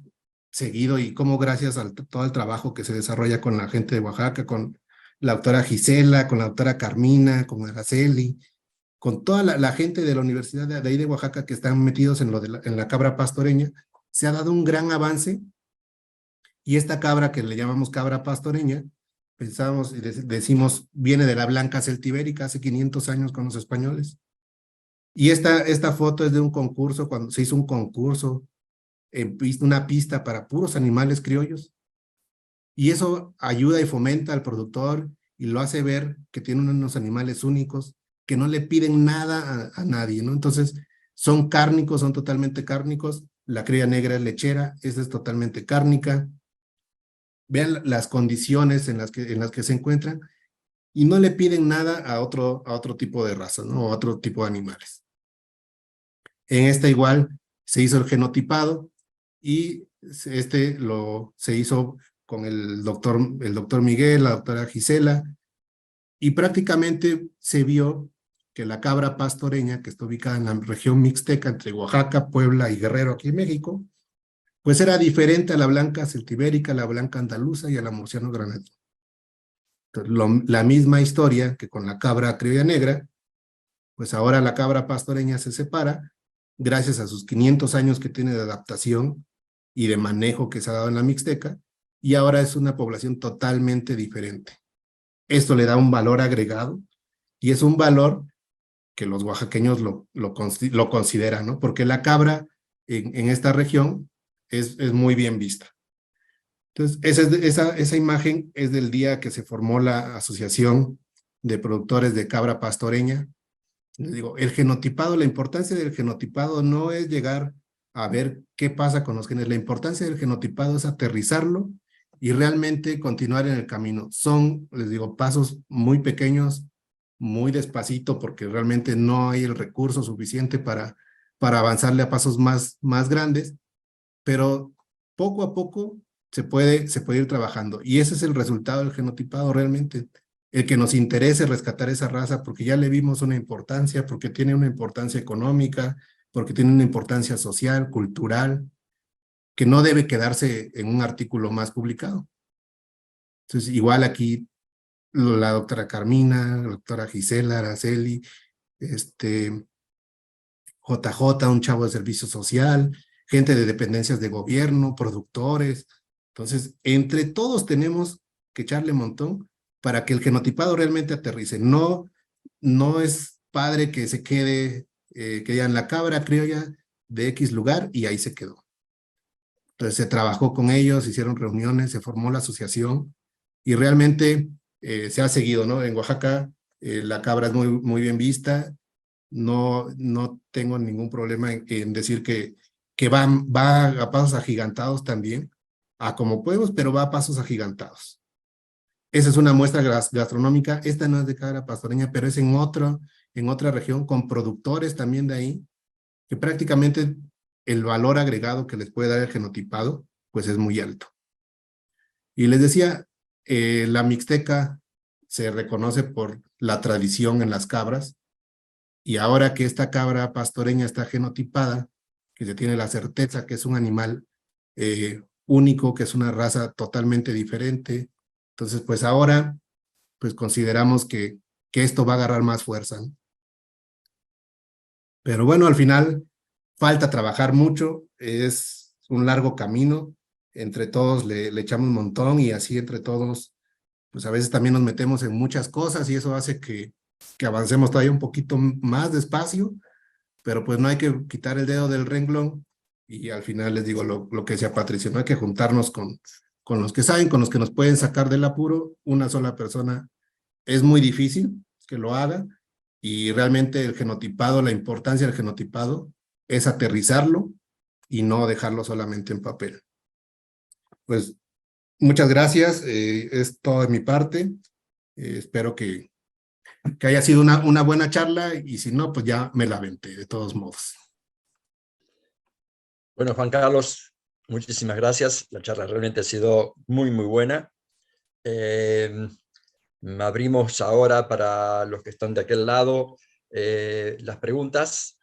S2: seguido y cómo gracias a todo el trabajo que se desarrolla con la gente de Oaxaca, con la doctora Gisela, con la doctora Carmina, con Araceli, con toda la gente de la Universidad de ahí de Oaxaca que están metidos en la cabra pastoreña, se ha dado un gran avance y esta cabra que le llamamos cabra pastoreña, pensamos y decimos, viene de la blanca celtibérica hace 500 años con los españoles. Y esta foto es de un concurso, cuando se hizo un concurso, una pista para puros animales criollos. Y eso ayuda y fomenta al productor y lo hace ver que tiene unos animales únicos, que no le piden nada a nadie, ¿no? Entonces, son cárnicos, son totalmente cárnicos. La cría negra es lechera, esa es totalmente cárnica. Vean las condiciones en las que se encuentran y no le piden nada a otro tipo de raza, ¿no? O a otro tipo de animales. En esta igual se hizo el genotipado y se hizo con el doctor Miguel, la doctora Gisela, y prácticamente se vio que la cabra pastoreña, que está ubicada en la región mixteca entre Oaxaca, Puebla y Guerrero aquí en México, pues era diferente a la blanca celtibérica, a la blanca andaluza y a la murciano granadino. Entonces, la misma historia que con la cabra criolla negra, pues ahora la cabra pastoreña se separa gracias a sus 500 años que tiene de adaptación y de manejo que se ha dado en la Mixteca, y ahora es una población totalmente diferente. Esto le da un valor agregado, y es un valor que los oaxaqueños lo consideran, ¿no? Porque la cabra en esta región es muy bien vista. Entonces, esa imagen es del día que se formó la Asociación de Productores de Cabra Pastoreña. Les digo, el genotipado, la importancia del genotipado no es llegar a ver qué pasa con los genes. La importancia del genotipado es aterrizarlo y realmente continuar en el camino. Son, les digo, pasos muy pequeños, muy despacito, porque realmente no hay el recurso suficiente para avanzarle a pasos más grandes, pero poco a poco se puede ir trabajando. Y ese es el resultado del genotipado realmente. El que nos interese rescatar esa raza porque ya le vimos una importancia, porque tiene una importancia económica, porque tiene una importancia social, cultural, que no debe quedarse en un artículo más publicado. Entonces, igual aquí la doctora Carmina, la doctora Gisela, Araceli, JJ, un chavo de servicio social, gente de dependencias de gobierno, productores. Entonces, entre todos tenemos que echarle montón para que el genotipado realmente aterrice. No es padre que se quede, que digan la cabra criolla de X lugar y ahí se quedó. Entonces se trabajó con ellos, hicieron reuniones, se formó la asociación y realmente se ha seguido, ¿no? En Oaxaca la cabra es muy bien vista. No tengo ningún problema en decir que va a pasos agigantados también, a como podemos, pero va a pasos agigantados. Esa es una muestra gastronómica. Esta no es de cabra pastoreña, pero es en otra región con productores también de ahí, que prácticamente el valor agregado que les puede dar el genotipado, pues es muy alto. Y les decía, la Mixteca se reconoce por la tradición en las cabras, y ahora que esta cabra pastoreña está genotipada, que se tiene la certeza que es un animal único, que es una raza totalmente diferente, entonces pues ahora pues consideramos que esto va a agarrar más fuerza, ¿no? Pero bueno, al final falta trabajar mucho, es un largo camino, entre todos le echamos un montón y así entre todos, pues a veces también nos metemos en muchas cosas y eso hace que avancemos todavía un poquito más despacio, pero pues no hay que quitar el dedo del renglón y al final les digo lo que decía Patricio, no hay que juntarnos con los que saben, con los que nos pueden sacar del apuro. Una sola persona es muy difícil que lo haga y realmente el genotipado, la importancia del genotipado es aterrizarlo y no dejarlo solamente en papel. Pues muchas gracias, es todo de mi parte. Espero que haya sido una buena charla y si no, pues ya me la aventé de todos modos.
S1: Bueno, Juan Carlos, muchísimas gracias. La charla realmente ha sido muy, muy buena. Abrimos ahora para los que están de aquel lado las preguntas.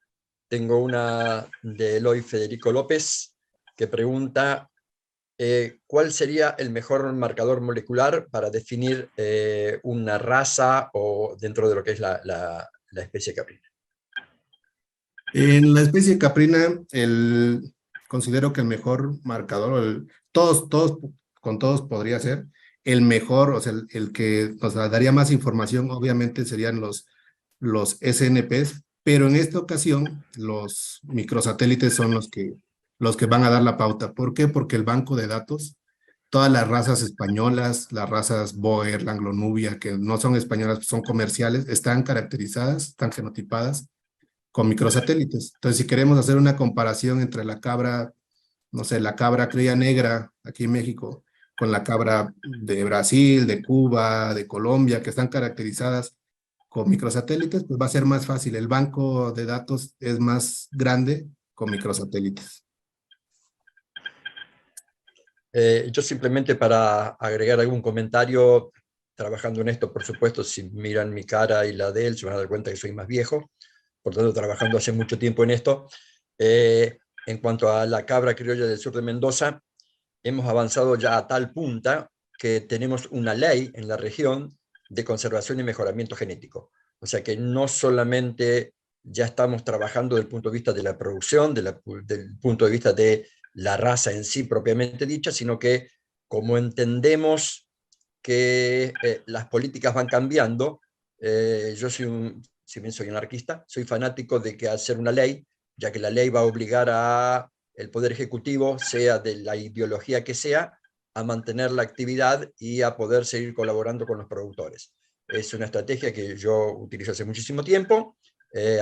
S1: Tengo una de Eloy Federico López que pregunta ¿cuál sería el mejor marcador molecular para definir una raza o dentro de lo que es la especie caprina?
S2: En la especie caprina, considero que el mejor marcador, con todos podría ser, el mejor, o sea, el que nos daría más información, obviamente serían los SNPs, pero en esta ocasión los microsatélites son los que van a dar la pauta. ¿Por qué? Porque el banco de datos, todas las razas españolas, las razas Boer, Langlo-Nubia, que no son españolas, son comerciales, están caracterizadas, están genotipadas con microsatélites. Entonces, si queremos hacer una comparación entre la cabra, no sé, la cabra criolla negra aquí en México, con la cabra de Brasil, de Cuba, de Colombia, que están caracterizadas con microsatélites, pues va a ser más fácil. El banco de datos es más grande con microsatélites.
S1: Yo simplemente para agregar algún comentario, trabajando en esto, por supuesto, si miran mi cara y la de él, se van a dar cuenta que soy más viejo, por tanto, trabajando hace mucho tiempo en esto. En cuanto a la cabra criolla del sur de Mendoza, hemos avanzado ya a tal punta que tenemos una ley en la región de conservación y mejoramiento genético. O sea que no solamente ya estamos trabajando desde el punto de vista de la producción, del punto de vista de la raza en sí propiamente dicha, sino que como entendemos que las políticas van cambiando, yo si bien soy anarquista, soy fanático de que hacer una ley, ya que la ley va a obligar a el Poder Ejecutivo, sea de la ideología que sea, a mantener la actividad y a poder seguir colaborando con los productores. Es una estrategia que yo utilizo hace muchísimo tiempo,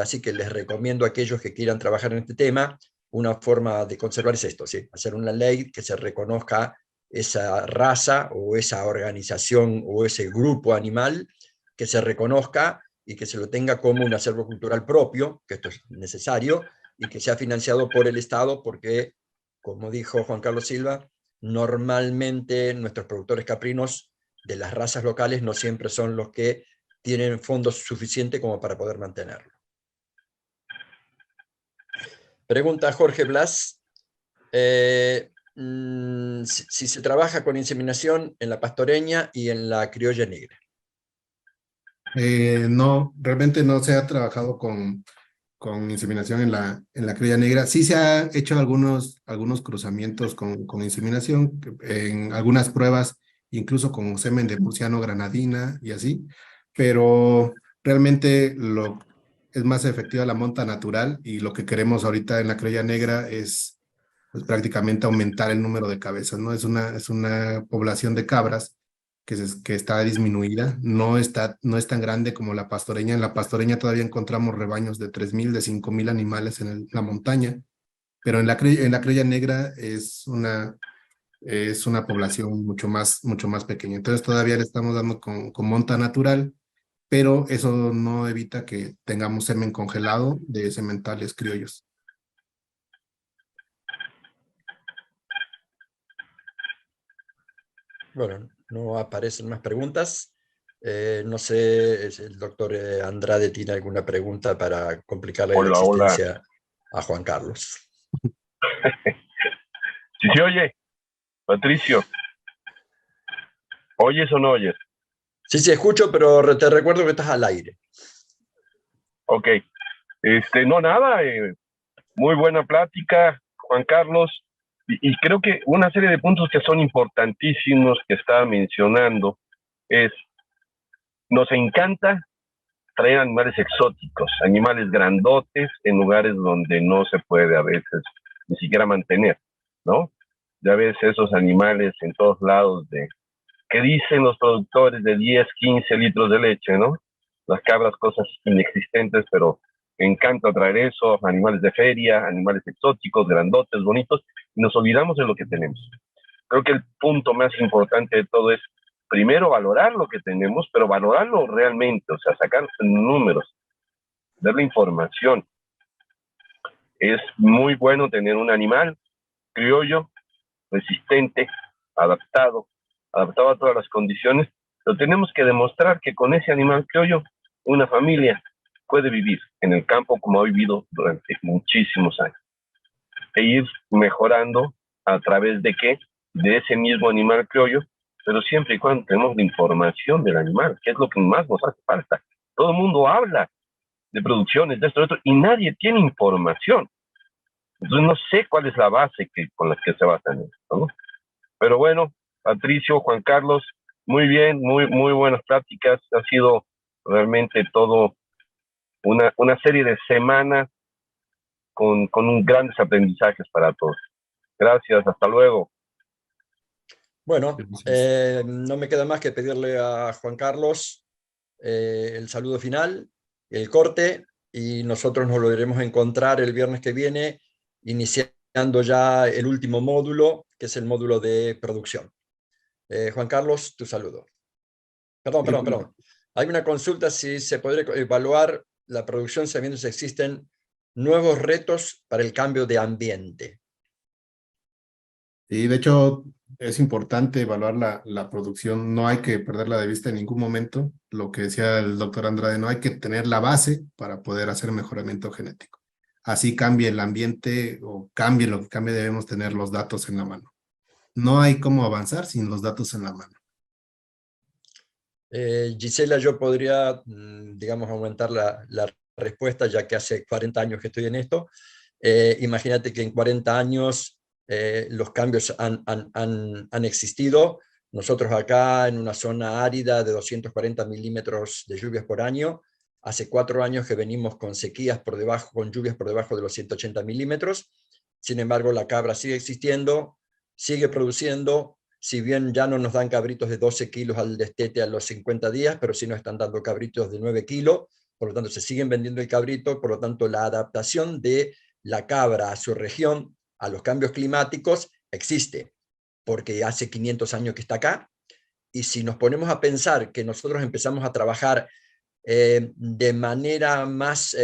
S1: así que les recomiendo a aquellos que quieran trabajar en este tema, una forma de conservar es esto, ¿sí? Hacer una ley que se reconozca esa raza o esa organización o ese grupo animal, que se reconozca y que se lo tenga como un acervo cultural propio, que esto es necesario, y que sea financiado por el Estado, porque, como dijo Juan Carlos Silva, normalmente nuestros productores caprinos de las razas locales no siempre son los que tienen fondos suficientes como para poder mantenerlo. Pregunta Jorge Blas, si se trabaja con inseminación en la pastoreña y en la criolla negra.
S2: No, realmente no se ha trabajado con inseminación en la criolla negra. Sí se ha hecho algunos cruzamientos con inseminación, en algunas pruebas, incluso con semen de murciano granadina y así, pero realmente es más efectiva la monta natural y lo que queremos ahorita en la criolla negra es pues, prácticamente aumentar el número de cabezas, ¿no? Es una población de cabras que está disminuida, no es tan grande como la pastoreña. En la pastoreña todavía encontramos rebaños de 3,000, de 5,000 animales en la montaña, pero en la criolla negra es una población mucho más pequeña. Entonces todavía le estamos dando con monta natural, pero eso no evita que tengamos semen congelado de sementales criollos.
S1: Bueno, no aparecen más preguntas. No sé si el doctor Andrade tiene alguna pregunta para complicarle la
S3: Hola, hola.
S1: existencia a Juan Carlos.
S3: ¿Sí se oye? Patricio, ¿oyes o no oyes?
S1: Sí, sí, escucho, pero te recuerdo que estás al aire.
S3: Ok. No, nada. Muy buena plática, Juan Carlos. Y creo que una serie de puntos que son importantísimos que estaba mencionando es, nos encanta traer animales exóticos, animales grandotes en lugares donde no se puede a veces ni siquiera mantener, ¿no? Ya ves esos animales en todos lados que dicen los productores de 10, 15 litros de leche, ¿no? Las cabras, cosas inexistentes, pero me encanta traer eso, animales de feria, animales exóticos, grandotes, bonitos, y nos olvidamos de lo que tenemos. Creo que el punto más importante de todo es, primero, valorar lo que tenemos, pero valorarlo realmente, o sea, sacar números, darle información. Es muy bueno tener un animal criollo, resistente, adaptado, adaptado a todas las condiciones, pero tenemos que demostrar que con ese animal criollo, una familia puede vivir en el campo como ha vivido durante muchísimos años. E ir mejorando a través de qué, de ese mismo animal criollo, pero siempre y cuando tenemos la información del animal, que es lo que más nos hace falta. Todo el mundo habla de producciones, de esto, y nadie tiene información. Entonces no sé cuál es la base con la que se basan esto, ¿no? Pero bueno, Patricio, Juan Carlos, muy bien, muy buenas pláticas. Ha sido realmente todo una serie de semanas con grandes aprendizajes para todos. Gracias, hasta luego.
S1: Bueno, no me queda más que pedirle a Juan Carlos el saludo final, el corte, y nosotros nos volveremos a encontrar el viernes que viene, iniciando ya el último módulo, que es el módulo de producción. Juan Carlos, tu saludo. Perdón. Hay una consulta si se podría evaluar la producción sabiendo si existen nuevos retos para el cambio de ambiente.
S2: Y de hecho es importante evaluar la producción, no hay que perderla de vista en ningún momento. Lo que decía el doctor Andrade, no hay que tener la base para poder hacer mejoramiento genético. Así cambie el ambiente o cambie lo que cambie, debemos tener los datos en la mano. No hay cómo avanzar sin los datos en la mano.
S1: Gisela, yo podría, digamos, aumentar la respuesta, ya que hace 40 años que estoy en esto. Imagínate que en 40 años los cambios han existido. Nosotros acá en una zona árida de 240 milímetros de lluvias por año, hace 4 años que venimos con sequías por debajo, con lluvias por debajo de los 180 milímetros. Sin embargo, la cabra sigue existiendo, sigue produciendo. Si bien ya no nos dan cabritos de 12 kilos al destete a los 50 días, pero sí nos están dando cabritos de 9 kilos, por lo tanto se siguen vendiendo el cabrito, por lo tanto la adaptación de la cabra a su región, a los cambios climáticos, existe, porque hace 500 años que está acá, y si nos ponemos a pensar que nosotros empezamos a trabajar de manera más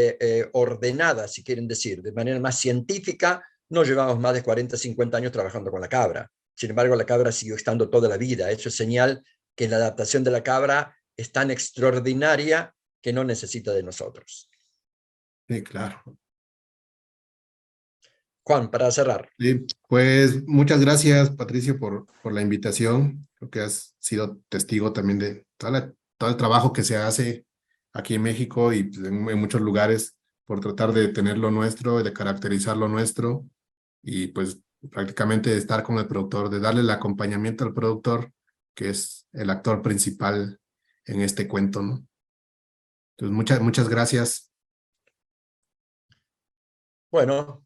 S1: ordenada, si quieren decir, de manera más científica, no llevamos más de 40, 50 años trabajando con la cabra. Sin embargo, la cabra siguió estando toda la vida. Eso es señal que la adaptación de la cabra es tan extraordinaria que no necesita de nosotros.
S2: Sí, claro.
S1: Juan, para cerrar.
S2: Sí, pues muchas gracias, Patricio, por la invitación. Creo que has sido testigo también de todo el trabajo que se hace aquí en México y en muchos lugares por tratar de tener lo nuestro, de caracterizar lo nuestro y pues prácticamente de estar con el productor, de darle el acompañamiento al productor, que es el actor principal en este cuento, ¿no? Entonces, muchas gracias.
S1: Bueno,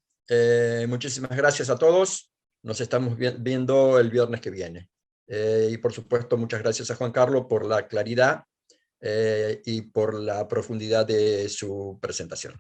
S1: muchísimas gracias a todos. Nos estamos viendo el viernes que viene. Y por supuesto, muchas gracias a Juan Carlos por la claridad y por la profundidad de su presentación.